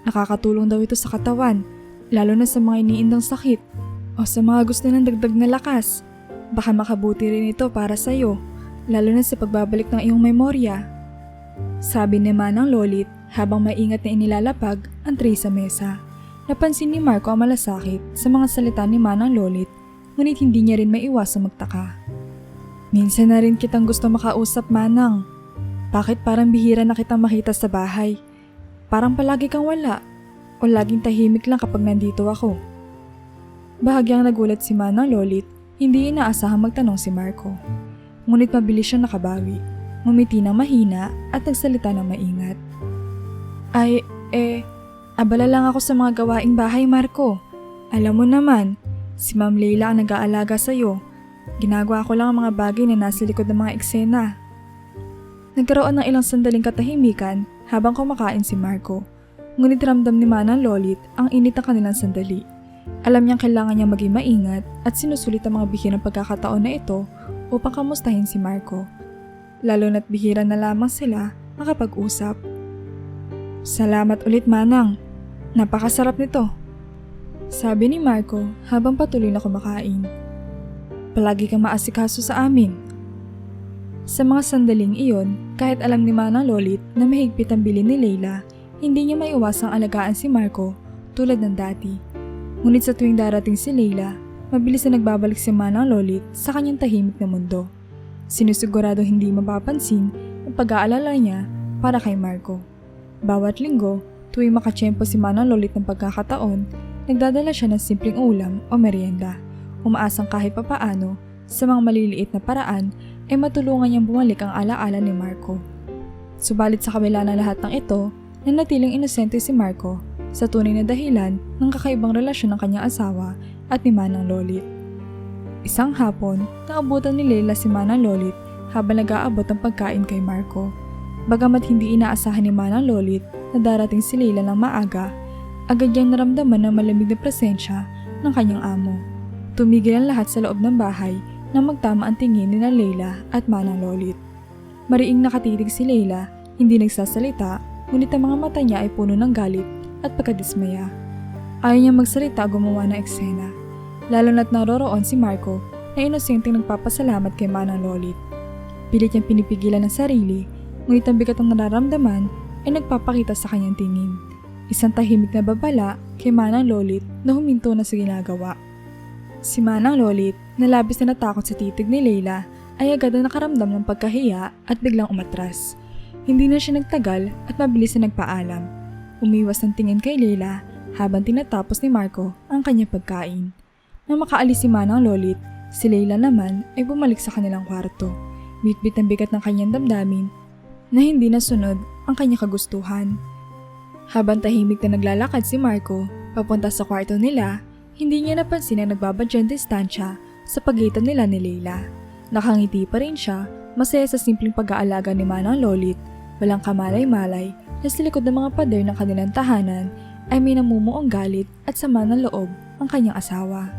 Nakakatulong daw ito sa katawan, lalo na sa mga iniindang sakit o sa mga gusto ng dagdag na lakas. Baka makabuti rin ito para sa'yo, lalo na sa pagbabalik ng iyong memorya. Sabi ni Manang Lolit habang maingat na inilalapag ang tray sa mesa. Napansin ni Marco ang malasakit sa mga salita ni Manang Lolit, ngunit hindi niya rin maiwasang magtaka. Minsan na rin kitang gusto makausap, Manang. Bakit parang bihira na kitang makita sa bahay? Parang palagi kang wala o laging tahimik lang kapag nandito ako. Bahagyang nagulat si Manang Lolit, hindi inaasahang magtanong si Marco. Ngunit mabilis siya nakabawi, ngumiti ng mahina at nagsalita ng maingat. Abala lang ako sa mga gawaing bahay, Marco. Alam mo naman, si Ma'am Leila ang nag-aalaga sa'yo. Ginagawa ko lang ang mga bagay na nasa likod ng mga eksena. Nagkaroon ng ilang sandaling katahimikan habang kumakain si Marco. Ngunit ramdam ni Manang Lolit ang init ng kanilang sandali. Alam niyang kailangan niyang maging maingat at sinusulit ang mga bihirang pagkakataon na ito upang kamustahin si Marco. Lalo na't bihira na lamang sila makapag-usap. Salamat ulit, Manang. Napakasarap nito. Sabi ni Marco habang patuloy na kumakain. Palagi kang maasikaso sa amin. Sa mga sandaling iyon, kahit alam ni Manang Lolit na mahigpit ang bilin ni Leila, hindi niya maiwasang alagaan si Marco tulad ng dati. Ngunit sa tuwing darating si Leila, mabilis na nagbabalik si Manang Lolit sa kanyang tahimik na mundo. Sinusigurado hindi mapapansin ang pag-aalala niya para kay Marco. Bawat linggo, tuwing makatsyempo si Manang Lolit ng pagkakataon, nagdadala siya ng simpleng ulam o merienda, umaasang kahit papaano sa mga maliliit na paraan ay matulungan niyang bumalik ang alaala ni Marco. Subalit sa kabila ng lahat ng ito, nanatiling inosente si Marco sa tunay na dahilan ng kakaibang relasyon ng kanyang asawa at ni Manang Lolit. Isang hapon, naabutan ni Leila si Manang Lolit habang nag-aabot ang pagkain kay Marco. Bagamat hindi inaasahan ni Manang Lolit na darating si Leila ng maaga, agad niyang naramdaman ng malamig na presensya ng kanyang amo. Tumigil ang lahat sa loob ng bahay nang magtama ang tingin ni Leila at Manang Lolit. Mariing nakatitig si Leila, hindi nagsasalita, ngunit ang mga mata niya ay puno ng galit at pagkadismaya. Ayaw niya magsalita o gumawa ng eksena, lalo na't naroroon si Marco na inosenteng nagpapasalamat kay Manang Lolit. Pilit niyang pinipigilan ng sarili, ngunit ang bigat ng nararamdaman ay nagpapakita sa kanyang tingin. Isang tahimik na babala kay Manang Lolit na huminto na sa ginagawa. Si Manang Lolit, na labis na natakot sa titig ni Leila, ay agad na nakaramdam ng pagkahiya at biglang umatras. Hindi na siya nagtagal at mabilis na nagpaalam. Umiwas ng tingin kay Leila habang tinatapos ni Marco ang kanyang pagkain. Nang makaalis si Manang Lolit, si Leila naman ay bumalik sa kanilang kwarto. Bitbit ang bigat ng kanyang damdamin na hindi nasunod ang kanyang kagustuhan. Habang tahimik na naglalakad si Marco papunta sa kwarto nila, hindi niya napansin ang nagbabadyang distansya sa pagitan nila ni Leila. Nakangiti pa rin siya, masaya sa simpleng pag-aalaga ni Manang Lolit. Walang kamalay-malay na sa likod ng mga pader ng kanilang tahanan ay may namumuong galit at sama ng loob ang kanyang asawa.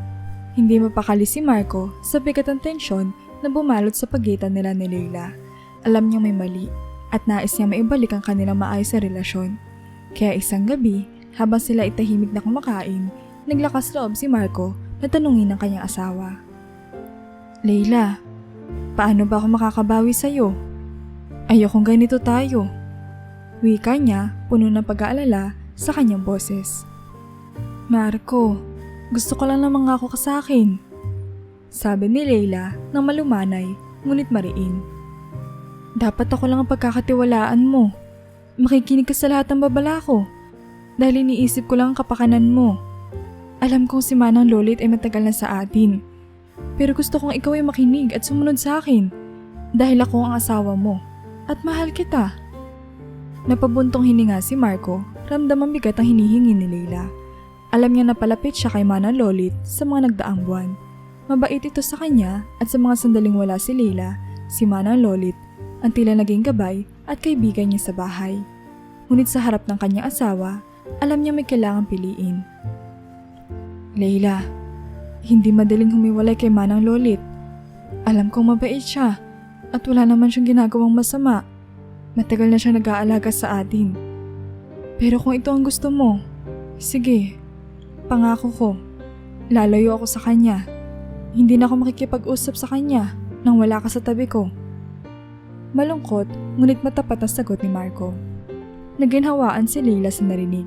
Hindi mapakali si Marco sa bigat ng tensyon na bumalot sa pagitan nila ni Leila. Alam niyang may mali at nais niya maibalik ang kanilang maayos na relasyon. Kaya isang gabi, habang sila ay tahimik na kumakain, naglakas loob si Marco na tanungin ang kanyang asawa. Leila, paano ba ako makakabawi sa'yo? Ayokong ganito tayo. Wika niya, puno ng pag-aalala sa kanyang boses. Marco, gusto ko lang na mangako ka sa akin. Sabi ni Leila nang malumanay, ngunit mariin. Dapat ako lang ang pagkakatiwalaan mo. Makikinig ka sa lahat ng babala ko. Dahil iniisip ko lang ang kapakanan mo. Alam kong si Manang Lolit ay matagal na sa atin. Pero gusto kong ikaw ay makinig at sumunod sa akin. Dahil ako ang asawa mo. At mahal kita. Napabuntong hininga si Marco, ramdam ang bigat ang hinihingi ni Leila. Alam niya na palapit siya kay Manang Lolit sa mga nagdaang buwan. Mabait ito sa kanya at sa mga sandaling wala si Leila, si Manang Lolit, ang tila naging gabay at kaibigan niya sa bahay. Ngunit sa harap ng kanyang asawa, alam niya may kailangang piliin. Leila, hindi madaling humiwalay kay Manang Lolit. Alam kong mabait siya at wala naman siyang ginagawang masama. Matagal na siya nag-aalaga sa atin. Pero kung ito ang gusto mo, sige, pangako ko, lalayo ako sa kanya. Hindi na ako makikipag-usap sa kanya nang wala ka sa tabi ko. Malungkot, ngunit matapat ang sagot ni Marco. Naginhawaan si Leila sa narinig.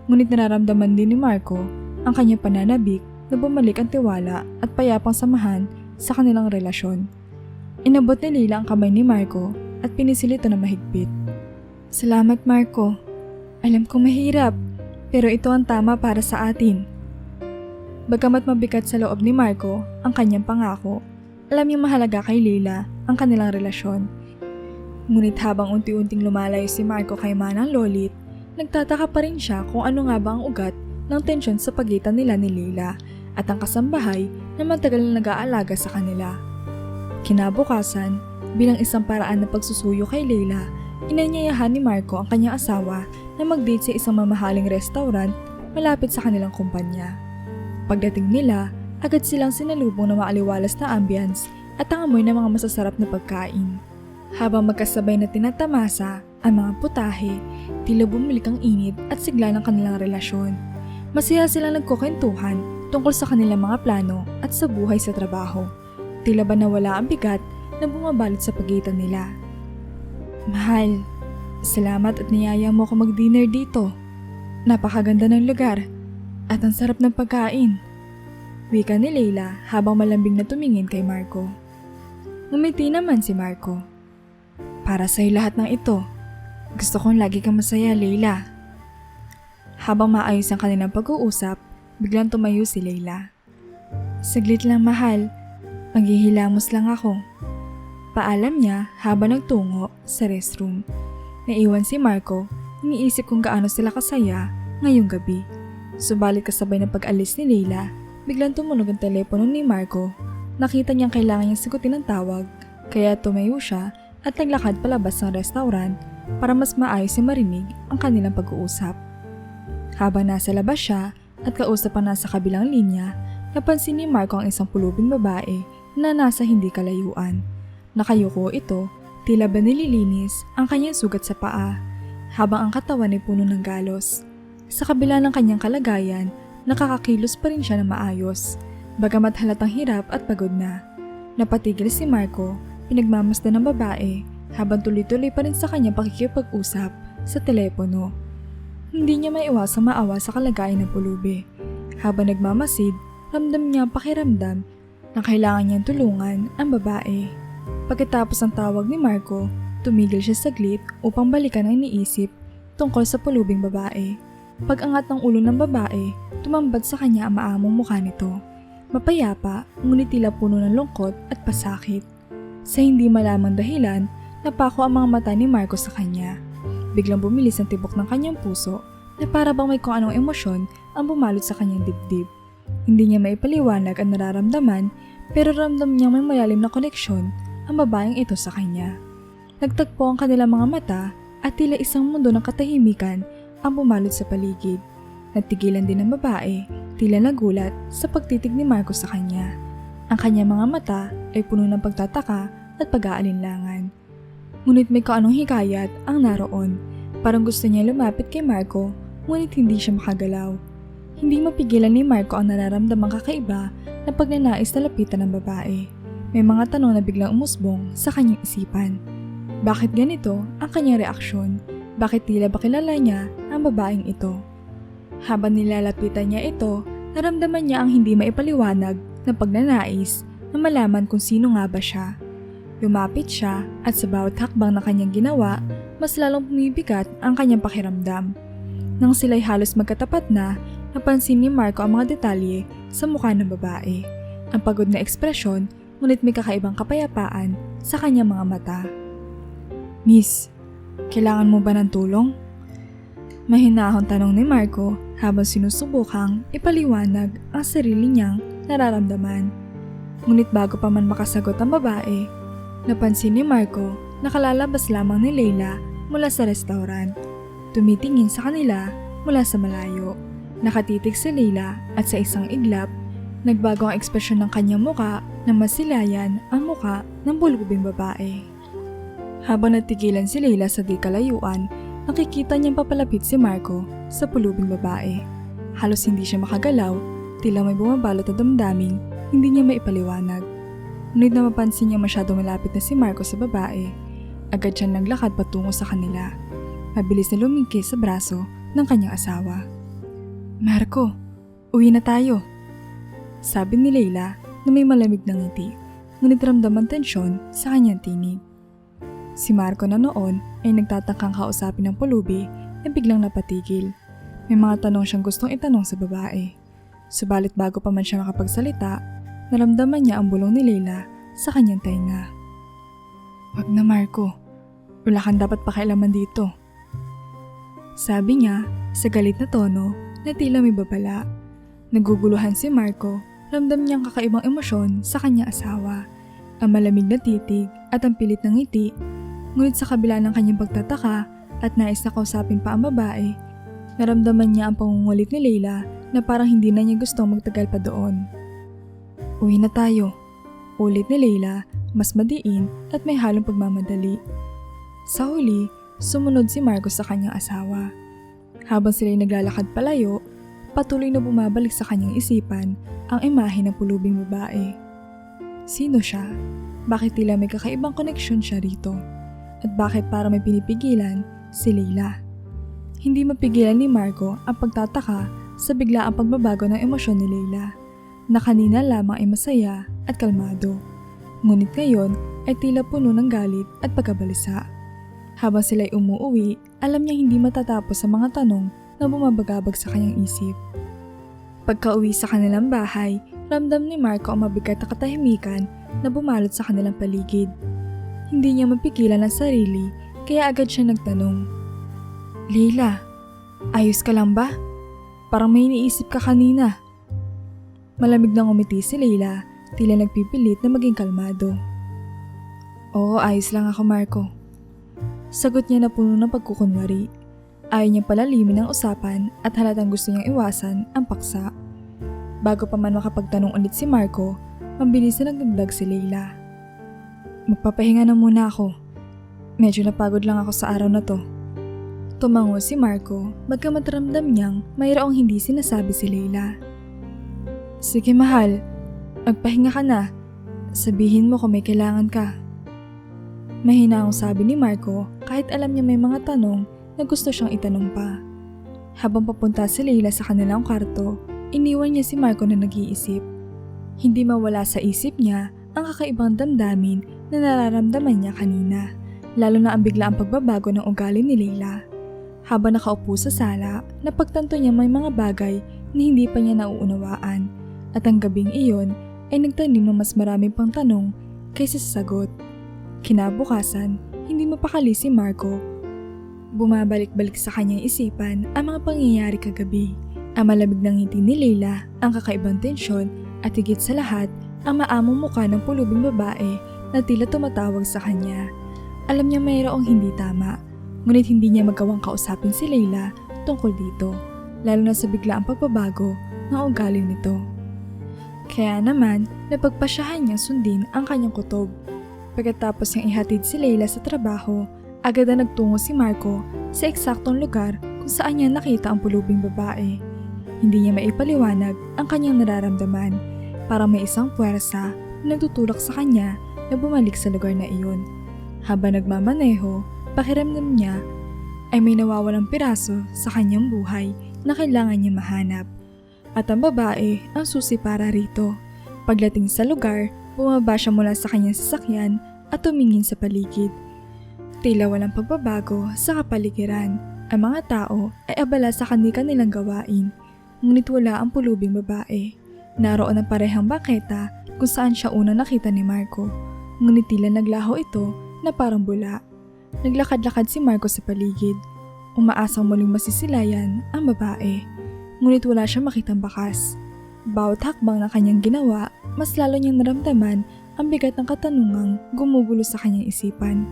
Ngunit nararamdaman din ni Marco ang kanyang pananabik na bumalik ang tiwala at payapang samahan sa kanilang relasyon. Inabot ni Leila ang kamay ni Marco at pinisilito na mahigpit. Salamat Marco. Alam kong mahirap, pero ito ang tama para sa atin. Bagamat mabigat sa loob ni Marco ang kanyang pangako, alam niyang mahalaga kay Leila ang kanilang relasyon. Ngunit habang unti-unting lumalayo si Marco kay Manang Lolit, nagtataka pa rin siya kung ano nga ba ang ugat ng tensyon sa pagitan nila ni Leila at ang kasambahay na matagal na nag-aalaga sa kanila. Kinabukasan, bilang isang paraan ng pagsusuyo kay Leila, inanyayahan ni Marco ang kanyang asawa na mag-date sa isang mamahaling restaurant malapit sa kanilang kumpanya. Pagdating nila, agad silang sinalubong ng maaliwalas na ambience at ang amoy ng mga masasarap na pagkain. Habang magkasabay na tinatamasa ang mga putahe, tila bumalik ang init at sigla ng kanilang relasyon. Masaya silang nagkukwentuhan tungkol sa kanilang mga plano at sa buhay sa trabaho. Tila ba nawala ang bigat na bumabalot sa pagitan nila. Mahal, salamat at niyaya mo ako mag-dinner dito. Napakaganda ng lugar at ang sarap ng pagkain. Wika ni Leila habang malambing na tumingin kay Marco. Ngumiti naman si Marco. Para sa'yo lahat ng ito. Gusto kong lagi kang masaya, Leila. Habang maayos ang kanilang pag-uusap, biglang tumayo si Leila. Saglit lang mahal, maghihilamos lang ako. Paalam niya habang nagtungo sa restroom. Naiwan si Marco, iniisip kung gaano sila kasaya ngayong gabi. Subalit kasabay ng pag-alis ni Leila, biglang tumunog ang telepono ni Marco. Nakita niyang kailangan niyang sagutin ang tawag, kaya tumayo siya at naglakad palabas ng restaurant para mas maayos na marinig ang kanilang pag-uusap. Habang nasa labas siya at kausap ang nasa kabilang linya, napansin ni Marco ang isang pulubing babae na nasa hindi kalayuan. Nakayuko ito, tila ba nililinis ang kanyang sugat sa paa, habang ang katawan ay puno ng galos. Sa kabila ng kanyang kalagayan, nakakakilos pa rin siya ng maayos, bagamat halatang hirap at pagod na. Napatigil si Marco, pinagmamasdan ng babae, habang tuloy-tuloy pa rin sa kanyang pakikipag-usap sa telepono. Hindi niya maiwasang maawa sa kalagayan ng pulubi. Habang nagmamasid, ramdam niya ang pakiramdam na kailangan niyang tulungan ang babae. Pagkatapos ng tawag ni Marco, tumigil siya saglit upang balikan ang iniisip tungkol sa pulubing babae. Pag-angat ng ulo ng babae, tumambad sa kanya ang maamong mukha nito. Mapayapa, ngunit tila puno ng lungkot at pasakit. Sa hindi malamang dahilan, napako ang mga mata ni Marco sa kanya. Biglang bumilis ang tibok ng kanyang puso na para bang may kung anong emosyon ang bumalot sa kanyang dibdib. Hindi niya maipaliwanag ang nararamdaman, pero ramdam niyang may malalim na koneksyon ang babaeng ito sa kanya. Nagtagpo ang kanilang mga mata at tila isang mundo ng katahimikan ang bumalot sa paligid. Natigilan din ang babae, tila nagulat sa pagtitig ni Marco sa kanya. Ang kanyang mga mata ay puno ng pagtataka at pag-aalinlangan. Ngunit may kaanong hikayat ang naroon. Parang gusto niya lumapit kay Marco, ngunit hindi siya makagalaw. Hindi mapigilan ni Marco ang nararamdamang kakaiba na pagnanais na lapitan ng babae. May mga tanong na biglang umusbong sa kanyang isipan. Bakit ganito ang kanyang reaksyon? Bakit tila ba kilala niya ang babaeng ito? Habang nilalapitan niya ito, naramdaman niya ang hindi maipaliwanag na pagnanais na malaman kung sino nga ba siya. Lumapit siya at sa bawat hakbang na kanyang ginawa, mas lalong bumibigat ang kanyang pakiramdam. Nang sila'y halos magkatapat na, napansin ni Marco ang mga detalye sa mukha ng babae. Ang pagod na ekspresyon, ngunit may kakaibang kapayapaan sa kanyang mga mata. Miss, Kailangan mo ba ng tulong? Mahinahong tanong ni Marco habang sinusubukang ipaliwanag ang sarili niyang nararamdaman. Ngunit bago pa man makasagot ang babae, napansin ni Marco na kalalabas lamang ni Leila mula sa restaurant. Tumitingin sa kanila mula sa malayo. Nakatitig si Leila at sa isang iglap, nagbago ang ekspresyon ng kanyang muka na masilayan ang muka ng bulubing babae. Habang natigilan si Leila sa di kalayuan, nakikita niyang papalapit si Marco sa pulubing babae. Halos hindi siya makagalaw, tila may bumabalot na damdaming hindi niya maipaliwanag. Ngunit na mapansin niya masyado malapit na si Marco sa babae, agad siyang naglakad patungo sa kanila. Mabilis na lumingki sa braso ng kanyang asawa. "Marco, uwi na tayo," sabi ni Leila na may malamig na ngiti, ngunit ramdam ang tensyon sa kanyang tinig. Si Marco na noon ay nagtatakang kausapin ng pulubi ay biglang napatigil. May mga tanong siyang gustong itanong sa babae. Subalit bago pa man siya makapagsalita, naramdaman niya ang bulong ni Leila sa kanyang tainga. "Wag na, Marco. Wala kang dapat pakialaman dito," sabi niya sa galit na tono na tila may babala. Naguguluhan si Marco, ramdam niyang kakaibang emosyon sa kanyang asawa. Ang malamig na titig at ang pilit ng ngiti. Ngunit sa kabila ng kanyang pagtataka at nais na kausapin pa ang babae, naramdaman niya ang pangungulit ni Leila na parang hindi na niya gustong magtagal pa doon. "Uwi na tayo," ulit ni Leila, mas madiin at may halong pagmamadali. Sa huli, sumunod si Marco sa kanyang asawa. Habang sila'y naglalakad palayo, patuloy na bumabalik sa kanyang isipan ang imahe ng pulubing babae. Sino siya? Bakit tila may kakaibang koneksyon siya rito? At bakit para may pinipigilan si Leila? Hindi mapigilan ni Marco ang pagtataka sa biglaang pagbabago ng emosyon ni Leila, na kanina lamang ay masaya at kalmado. Ngunit ngayon ay tila puno ng galit at pagkabalisa. Habang sila'y umuuwi, alam niya hindi matatapos sa mga tanong na bumabagabag sa kanyang isip. Pagka-uwi sa kanilang bahay, ramdam ni Marco ang mabigat na katahimikan na bumalot sa kanilang paligid. Hindi niya mapigilan ang sarili, kaya agad siya nagtanong. "Leila, ayos ka lang ba? Parang may iniisip ka kanina." Malamig na ngumiti si Leila, tila nagpipilit na maging kalmado. "Oo, ayos lang ako, Marco." Sagot niya na puno ng pagkukunwari. Ayaw niyang palalimin ang usapan at halatang gusto niyang iwasan ang paksa. Bago pa man makapagtanong ulit si Marco, mabilis na nagdagdag si Leila. "Magpapahinga na muna ako. Medyo napagod lang ako sa araw na to." Tumango si Marco, bagamat ramdam niyang mayroong hindi sinasabi si Leila. "Sige mahal, magpahinga ka na. Sabihin mo kung may kailangan ka." Mahinahong sabi ni Marco kahit alam niya may mga tanong na gusto siyang itanong pa. Habang papunta si Leila sa kanilang kwarto, iniwan niya si Marco na nag-iisip. Hindi mawala sa isip niya ang kakaibang damdamin na nararamdaman niya kanina, lalo na ang biglaang pagbabago ng ugali ni Leila. Habang nakaupo sa sala, napagtanto niya may mga bagay na hindi pa niya nauunawaan, at ang gabing iyon ay nagtanim ng mas marami pang tanong kaysa sa sagot. Kinabukasan, hindi mapakali si Marco. Bumabalik-balik sa kanyang isipan ang mga pangyayari kagabi. Ang malamig na ngiti ni Leila, ang kakaibang tensyon, at higit sa lahat, ang maamong mukha ng pulubing babae na tila tumatawag sa kanya. Alam niya mayroong hindi tama, ngunit hindi niya magawang kausapin si Leila tungkol dito, lalo na sa biglaang pagbabago ng ugali nito. Kaya naman, napagpasyahan niyang sundin ang kanyang kutob. Pagkatapos niyang ihatid si Leila sa trabaho, agad na nagtungo si Marco sa eksaktong lugar kung saan niya nakita ang pulubing babae. Hindi niya maipaliwanag ang kanyang nararamdaman, parang may isang puwersa na nagtutulak sa kanya na bumalik sa lugar na iyon. Habang nagmamaneho, pakiramdam niya ay may nawawalang piraso sa kanyang buhay na kailangan niya mahanap. At ang babae ang susi para rito. Pagdating sa lugar, bumaba siya mula sa kanyang sasakyan at tumingin sa paligid. Tila walang pagbabago sa kapaligiran. Ang mga tao ay abala sa kanilang gawain, ngunit wala ang pulubing babae. Naroon ang parehang bangketa kung saan siya una nakita ni Marco, ngunit tila naglaho ito na parang bula. Naglakad-lakad si Marco sa paligid. Umaasang muling masisilayan ang babae. Ngunit wala siyang makitang bakas. Bawat hakbang na kanyang ginawa, mas lalo niyang naramdaman ang bigat ng katanungang gumugulo sa kanyang isipan.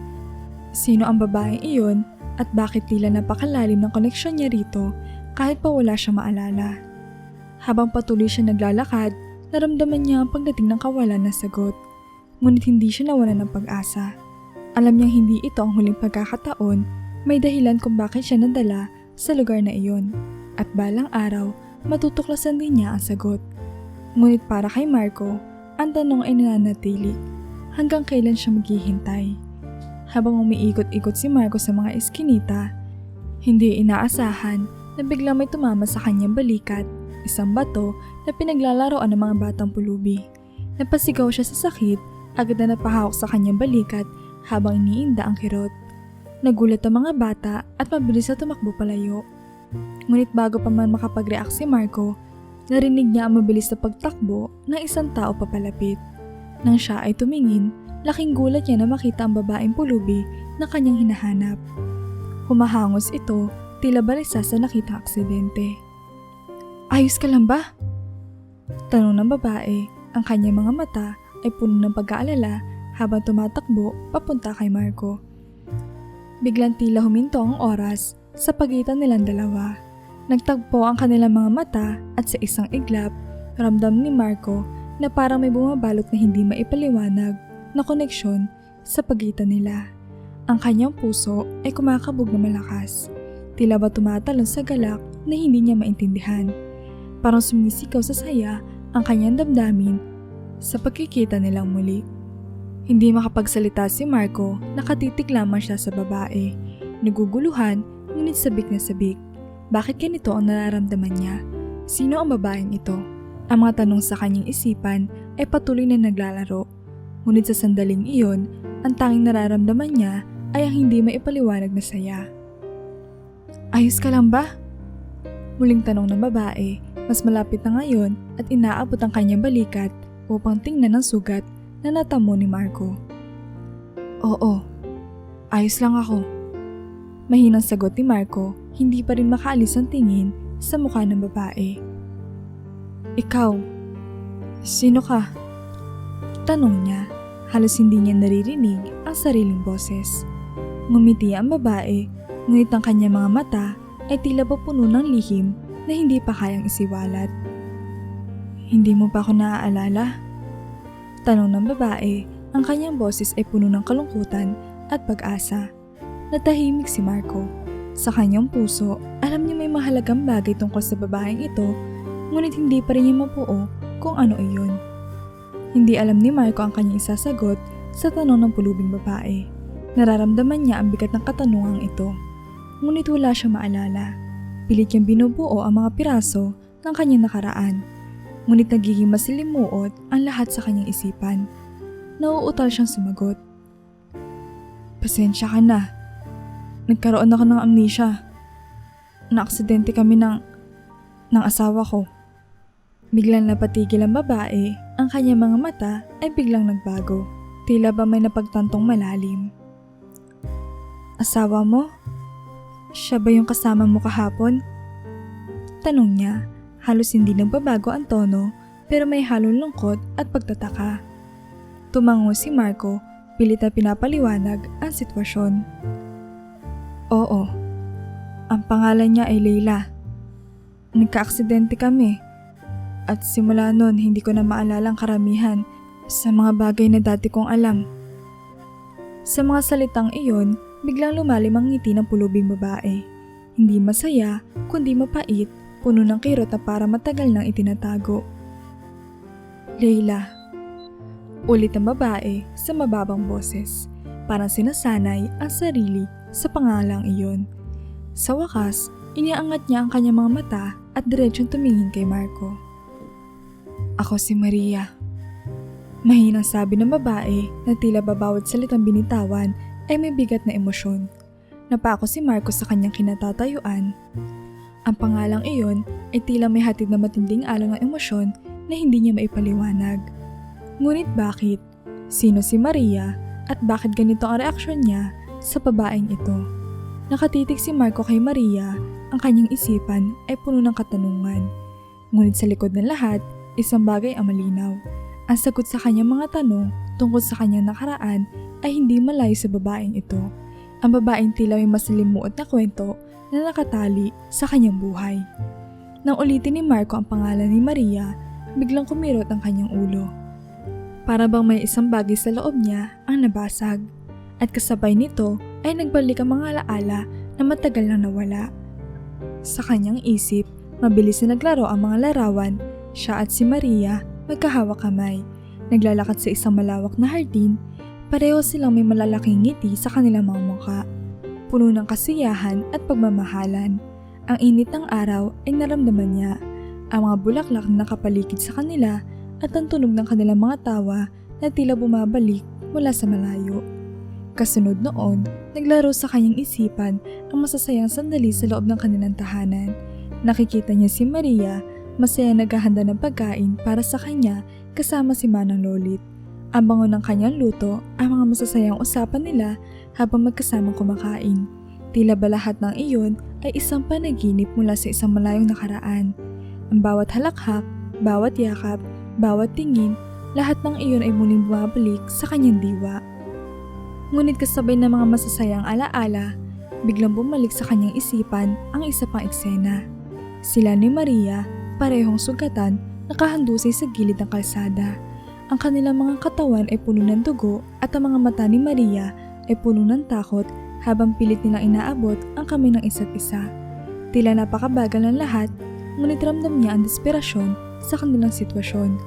Sino ang babaeng iyon at bakit tila napakalalim ng koneksyon niya rito kahit pa wala siyang maalala? Habang patuloy siya naglalakad, naramdaman niya ang pagdating ng kawalan na sagot. Ngunit hindi siya nawalan ng pag-asa. Alam niyang hindi ito ang huling pagkakataon, may dahilan kung bakit siya nadala sa lugar na iyon. At balang araw, matutuklasan din niya ang sagot. Ngunit para kay Marco, ang tanong ay nananatili. Hanggang kailan siya maghihintay? Habang umiikot-ikot si Marco sa mga eskinita, hindi inaasahan na biglang may tumama sa kanyang balikat, isang bato na pinaglalaroan ng mga batang pulubi. Napasigaw siya sa sakit, agad na napahawak sa kanyang balikat habang iniinda ang kirot. Nagulat ang mga bata at mabilis na tumakbo palayo. Ngunit bago pa man makapag-react si Marco, narinig niya ang mabilis na pagtakbo ng isang tao papalapit. Nang siya ay tumingin, laking gulat niya na makita ang babaeng pulubi na kanyang hinahanap. Humahangos ito, tila balisa sa nakitang aksidente. "Ayos ka lang ba?" Tanong ng babae, ang kanyang mga mata ay puno ng pag-aalala habang tumatakbo papunta kay Marco. Biglang tila huminto ang oras sa pagitan nilang dalawa. Nagtagpo ang kanilang mga mata at sa isang iglap, ramdam ni Marco na parang may bumabalot na hindi maipaliwanag na koneksyon sa pagitan nila. Ang kanyang puso ay kumakabog na malakas. Tila ba tumatalon sa galak na hindi niya maintindihan. Parang sumisigaw sa saya ang kanyang damdamin sa pagkikita nilang muli. Hindi makapagsalita si Marco, nakatitig lamang siya sa babae. Naguguluhan, ngunit sabik na sabik. Bakit ganito ang nararamdaman niya? Sino ang babaeng ito? Ang mga tanong sa kanyang isipan ay patuloy na naglalaro. Ngunit sa sandaling iyon, ang tanging nararamdaman niya ay ang hindi maipaliwanag na saya. "Ayos ka lang ba?" Muling tanong ng babae, mas malapit na ngayon at inaabot ang kanyang balikat upang tingnan ang sugat na natamo ni Marco. "Oo, ayos lang ako." Mahinang sagot ni Marco, hindi pa rin makaalis ang tingin sa mukha ng babae. "Ikaw, sino ka?" Tanong niya, halos hindi niya naririnig ang sariling boses. Ngumiti ang babae, ngunit ang kanyang mga mata ay tila ba puno ng lihim na hindi pa kayang isiwalat. "Hindi mo pa ako naaalala?" Tanong ng babae, ang kanyang boses ay puno ng kalungkutan at pag-asa. Natahimik si Marco. Sa kanyang puso, alam niya may mahalagang bagay tungkol sa babaeng ito, ngunit hindi pa rin niya mabuo kung ano iyon. Hindi alam ni Marco ang kanyang isasagot sa tanong ng pulubing babae. Nararamdaman niya ang bigat ng katanungang ito, ngunit wala siyang maalala. Pilit niyang binubuo ang mga piraso ng kanyang nakaraan. Ngunit nagiging masilimuot ang lahat sa kanyang isipan. Nauutal siyang sumagot. "Pasensya ka na. Nagkaroon ako ng amnesia. Naaksidente kami ng asawa ko." Biglang napatigil ang babae, ang kanyang mga mata ay biglang nagbago. Tila ba may napagtantong malalim. "Asawa mo? Siya ba yung kasama mo kahapon?" Tanong niya. Halos hindi nagbabago ang tono, pero may halong lungkot at pagtataka. Tumango si Marco, pilit na pinapaliwanag ang sitwasyon. "Oo, ang pangalan niya ay Leila. Nagka-aksidente kami, at simula noon hindi ko na maalala ang karamihan sa mga bagay na dati kong alam." Sa mga salitang iyon, biglang lumalim ang ngiti ng pulubing babae. Hindi masaya, kundi mapait, puno ng kirot na para matagal nang itinatago. "Leila," ulit ang babae sa mababang boses, parang sinasanay ang sarili sa pangalang iyon. Sa wakas, iniangat niya ang kanyang mga mata at diretsong tumingin kay Marco. "Ako si Maria." Mahinang sabi ng babae na tila ba bawat salitang binitawan ay may bigat na emosyon. Napako si Marco sa kanyang kinatatayuan. Ang pangalang iyon ay tila may hatid na matinding alon ng emosyon na hindi niya maipaliwanag. Ngunit bakit? Sino si Maria at bakit ganito ang reaksyon niya sa babaeng ito. Nakatitig si Marco kay Maria, ang kanyang isipan ay puno ng katanungan. Ngunit sa likod ng lahat, isang bagay ang malinaw. Ang sagot sa kanyang mga tanong tungkol sa kanyang nakaraan ay hindi malayo sa babaeng ito. Ang babaeng tila may masalimuot na kwento na nakatali sa kanyang buhay. Nang ulitin ni Marco ang pangalan ni Maria, biglang kumirot ang kanyang ulo. Para bang may isang bagay sa loob niya ang nabasag. At kasabay nito ay nagbalik ang mga alaala na matagal nang nawala. Sa kanyang isip, mabilis na naglaro ang mga larawan. Siya at si Maria magkahawak kamay. Naglalakad sa isang malawak na hardin. Pareho silang may malalaking ngiti sa kanilang mga mukha. Puno ng kasiyahan at pagmamahalan. Ang init ng araw ay naramdaman niya. Ang mga bulaklak na nakapaligid sa kanila at ang tunog ng kanilang mga tawa na tila bumabalik mula sa malayo. Kasunod noon, naglaro sa kanyang isipan ang masasayang sandali sa loob ng kanilang tahanan. Nakikita niya si Maria, masaya naghahanda ng pagkain para sa kanya kasama si Manang Lolit. Ang bango ng kanyang luto, ang mga masasayang usapan nila habang magkasamang kumakain. Tila ba lahat ng iyon ay isang panaginip mula sa isang malayong nakaraan. Ang bawat halakhak, bawat yakap, bawat tingin, lahat ng iyon ay muling bumabalik sa kanyang diwa. Ngunit kasabay ng mga masasayang alaala, biglang bumalik sa kanyang isipan ang isa pang eksena. Sila ni Maria, parehong sugatan, nakahandusay sa gilid ng kalsada. Ang kanilang mga katawan ay puno ng dugo at ang mga mata ni Maria ay puno ng takot habang pilit nilang inaabot ang kamay ng isa't isa. Tila napakabagal ng lahat, ngunit ramdam niya ang desperasyon sa kanilang sitwasyon.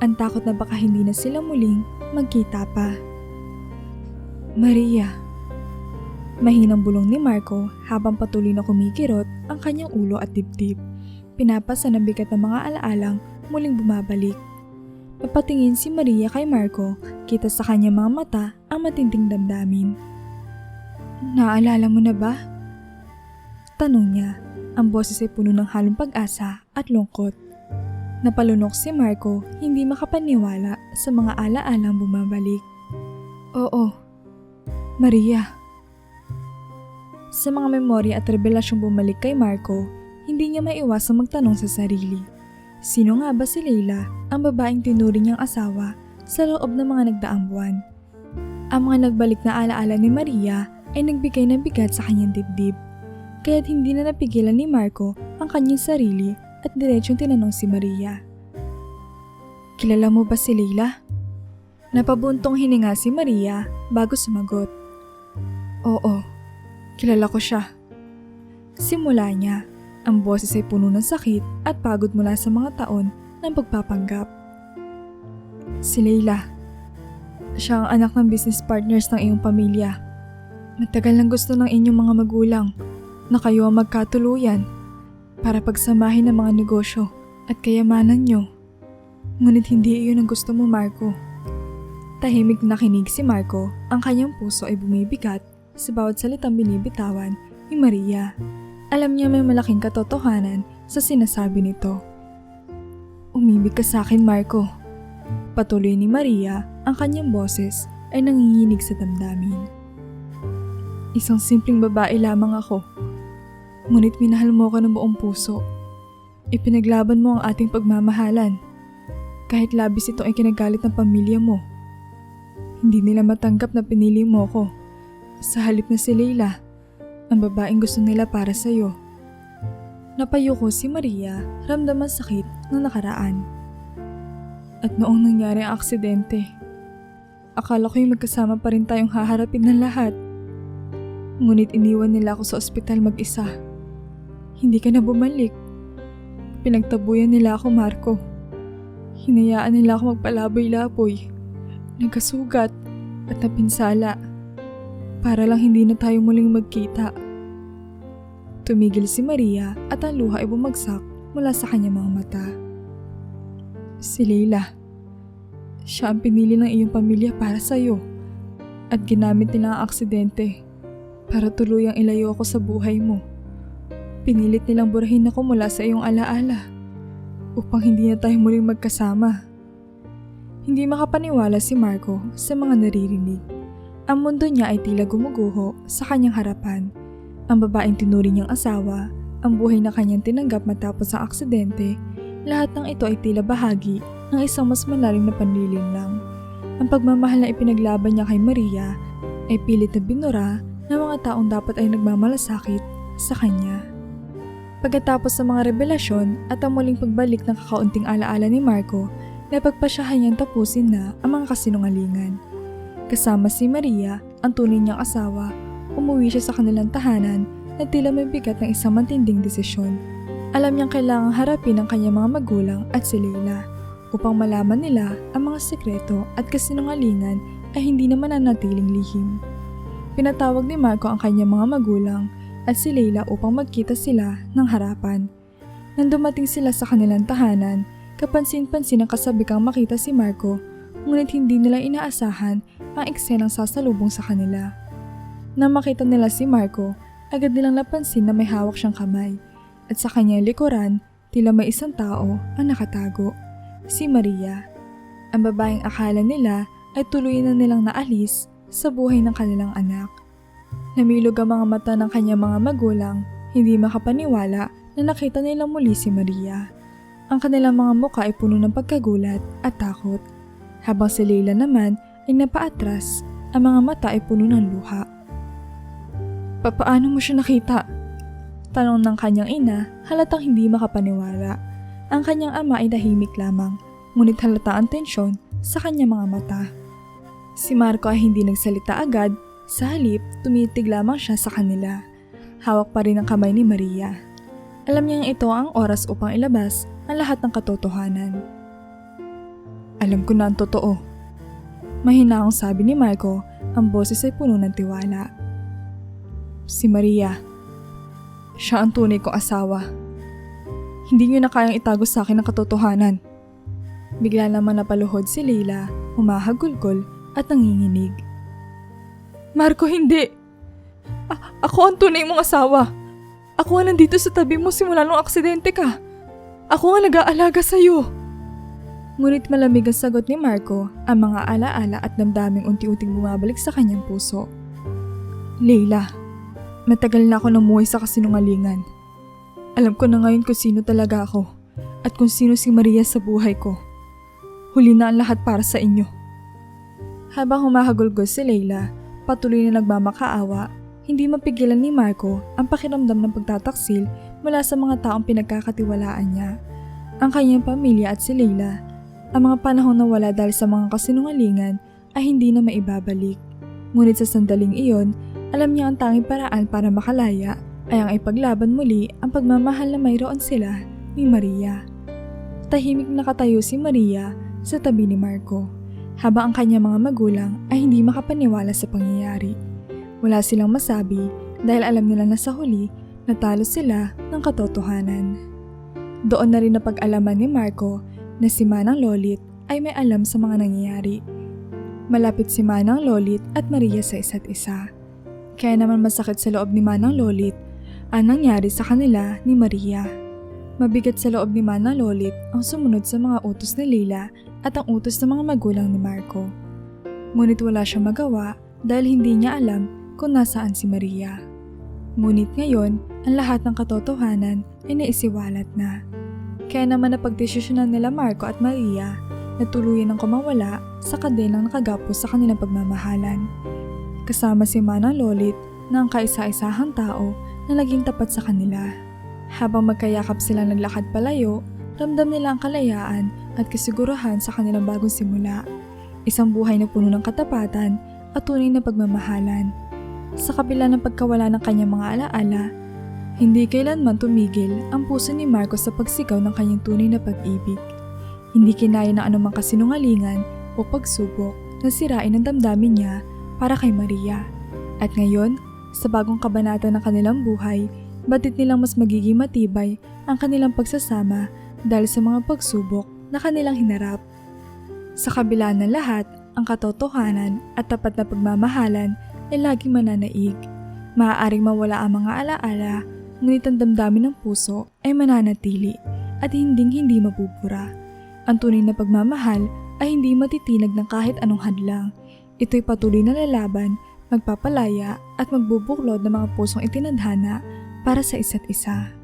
Ang takot na baka hindi na sila muling magkita pa. Maria. Mahinang bulong ni Marco habang patuloy na kumikirot ang kanyang ulo at dibdib. Pinapasa ng bigat ng mga alaalang muling bumabalik. Napatingin si Maria kay Marco, kita sa kanyang mga mata ang matinding damdamin. Naalala mo na ba? Tanong niya, ang boses ay puno ng halong pag-asa at lungkot. Napalunok si Marco, hindi makapaniwala sa mga alaalang bumabalik. Oo. Maria. Sa mga memorya at revelasyong bumalik kay Marco, hindi niya maiwasang magtanong sa sarili. Sino nga ba si Leila, ang babaeng tinuring niyang asawa sa loob ng mga nagdaang buwan? Ang mga nagbalik na alaala ni Maria ay nagbigay ng bigat sa kanyang dibdib. Kaya't hindi na napigilan ni Marco ang kanyang sarili at diretsong tinanong si Maria. Kilala mo ba si Leila? Napabuntong hininga si Maria bago sumagot. Oo, kilala ko siya. Simula niya, ang boses ay puno ng sakit at pagod mula sa mga taon ng pagpapanggap. Si Leila. Siya ang anak ng business partners ng iyong pamilya. Matagal nang gusto ng inyong mga magulang na kayo ang magkatuluyan para pagsamahin ang mga negosyo at kayamanan niyo. Ngunit hindi iyon ang gusto mo, Marco. Tahimik na nakinig si Marco, ang kanyang puso ay bumibigat sa bawat salitang binibitawan ni Maria. Alam niya may malaking katotohanan sa sinasabi nito. Umibig ka sa akin, Marco. Patuloy ni Maria, ang kanyang boses ay nanginginig sa damdamin. Isang simpleng babae lamang ako. Ngunit minahal mo ko ng buong puso. Ipinaglaban mo ang ating pagmamahalan. Kahit labis ito ay kinagalit ng pamilya mo. Hindi nila matanggap na pinili mo ko. Sa halip na si Leila, ang babaeng gusto nila para sa'yo. Napayuko si Maria, ramdam ang sakit na nakaraan. At noong nangyari ang aksidente, akala ko yung magkasama pa rin tayong haharapin ng lahat. Ngunit iniwan nila ako sa ospital mag-isa. Hindi ka na bumalik. Pinagtabuyan nila ako, Marco. Hinayaan nila ako magpalaboy-laboy, nagkasugat at napinsala para lang hindi na tayo muling magkita. Tumigil si Maria at ang luha ay bumagsak mula sa kanyang mga mata. Si Leila. Siya ang pinili ng iyong pamilya para sa iyo at ginamit nila ang aksidente para tuluyang ilayo ako sa buhay mo. Pinilit nilang burahin ako mula sa iyong alaala upang hindi na tayo muling magkasama. Hindi makapaniwala si Marco sa mga naririnig. Ang mundo niya ay tila gumuguho sa kanyang harapan. Ang babaeng tinuring niyang asawa, ang buhay na kanyang tinanggap matapos ang aksidente, lahat ng ito ay tila bahagi ng isang mas malalim na panlilinlang. Ang pagmamahal na ipinaglaban niya kay Maria ay pilit na binura ng mga taong dapat ay nagmamalasakit sa kanya. Pagkatapos sa mga revelasyon at ang muling pagbalik ng kakaunting alaala ni Marco, napagpasyahan niyang tapusin na ang mga kasinungalingan. Kasama si Maria, ang tunay niyang asawa, umuwi siya sa kanilang tahanan na tila may bigat ng isang matinding desisyon. Alam niyang kailangang harapin ang kanyang mga magulang at si Leila upang malaman nila ang mga sekreto at kasinungalingan ay hindi na mananatiling lihim. Pinatawag ni Marco ang kanyang mga magulang at si Leila upang magkita sila ng harapan. Nang dumating sila sa kanilang tahanan, kapansin-pansin ang kasabikang makita si Marco, ngunit hindi nila inaasahan ang eksenang sasalubong sa kanila. Nang makita nila si Marco, agad nilang napansin na may hawak siyang kamay at sa kanyang likuran, tila may isang tao ang nakatago, si Maria. Ang babaeng akala nila ay tuloy na nilang naalis sa buhay ng kanilang anak. Namilog ang mga mata ng kanyang mga magulang, hindi makapaniwala na nakita nila muli si Maria. Ang kanilang mga mukha ay puno ng pagkagulat at takot, habang si Leila naman ay napaatras, ang mga mata ay puno ng luha. Papaano mo siya nakita? Tanong ng kanyang ina, halatang hindi makapaniwala. Ang kanyang ama ay tahimik lamang, ngunit halata ang tensyon sa kanyang mga mata. Si Marco ay hindi nagsalita agad, sa halip tumitig lamang siya sa kanila. Hawak pa rin ang kamay ni Maria. Alam niyang ito ang oras upang ilabas ang lahat ng katotohanan. Alam ko na ang totoo. Mahinahong sabi ni Marco, ang boses ay puno ng tiwala. Si Maria. Siya ang tunay kong asawa. Hindi niyo na kayang itago sa akin ang katotohanan. Bigla naman napaluhod si Leila, humahagulgol at nanginginig. Marco, hindi! Ako ang tunay mong asawa. Ako ang nandito sa tabi mo simula nung aksidente ka. Ako ang nag-aalaga sa'yo. Ngunit malamig ang sagot ni Marco, ang mga alaala at damdaming unti-unting bumabalik sa kanyang puso. Leila, matagal na ako namuhay sa kasinungalingan. Alam ko na ngayon kung sino talaga ako at kung sino si Maria sa buhay ko. Huli na ang lahat para sa inyo. Habang humahagulgol si Leila, patuloy na nagmamakaawa, hindi mapigilan ni Marco ang pakiramdam ng pagtataksil mula sa mga taong pinagkakatiwalaan niya. Ang kanyang pamilya at si Leila, ang mga panahon na wala dahil sa mga kasinungalingan ay hindi na maibabalik. Ngunit sa sandaling iyon, alam niya ang tanging paraan para makalaya ay ang ipaglaban muli ang pagmamahal na mayroon sila ni Maria. Tahimik nakatayo si Maria sa tabi ni Marco, habang ang kanyang mga magulang ay hindi makapaniwala sa pangyayari. Wala silang masabi dahil alam nila na sa huli natalo sila ng katotohanan. Doon na rin napag-alaman ni Marco na si Manang Lolit ay may alam sa mga nangyayari. Malapit si Manang Lolit at Maria sa isa't isa. Kaya naman masakit sa loob ni Manang Lolit ang nangyari sa kanila ni Maria. Mabigat sa loob ni Manang Lolit ang sumunod sa mga utos ni Leila at ang utos ng mga magulang ni Marco. Ngunit wala siyang magawa dahil hindi niya alam kung nasaan si Maria. Ngunit ngayon, ang lahat ng katotohanan ay naisiwalat na. Kaya naman napagdesisyonan nila Marco at Maria na tuluyan ng kumawala sa kadenang nakagapos sa kanilang pagmamahalan. Kasama si Manang Lolit na ang kaisa-isahang tao na naging tapat sa kanila. Habang magkayakap silang naglakad palayo, ramdam nila ang kalayaan at kasigurahan sa kanilang bagong simula. Isang buhay na puno ng katapatan at tunay na pagmamahalan. Sa kabila ng pagkawala ng kanyang mga alaala, hindi kailanman tumigil ang puso ni Marco sa pagsigaw ng kanyang tunay na pag-ibig. Hindi kinaya ng anumang kasinungalingan o pagsubok na sirain ang damdamin niya para kay Maria. At ngayon, sa bagong kabanata ng kanilang buhay, batid nilang mas magiging matibay ang kanilang pagsasama dahil sa mga pagsubok na kanilang hinarap. Sa kabila ng lahat, ang katotohanan at tapat na pagmamahalan ay laging mananaig. Maaaring mawala ang mga alaala, ngunit ang damdamin ng puso ay mananatili at hinding-hindi mabubura. Ang tunay na pagmamahal ay hindi matitinag ng kahit anong hadlang. ito'y patuloy na lalaban, magpapalaya at magbubuklod ng mga pusong itinadhana para sa isa't isa.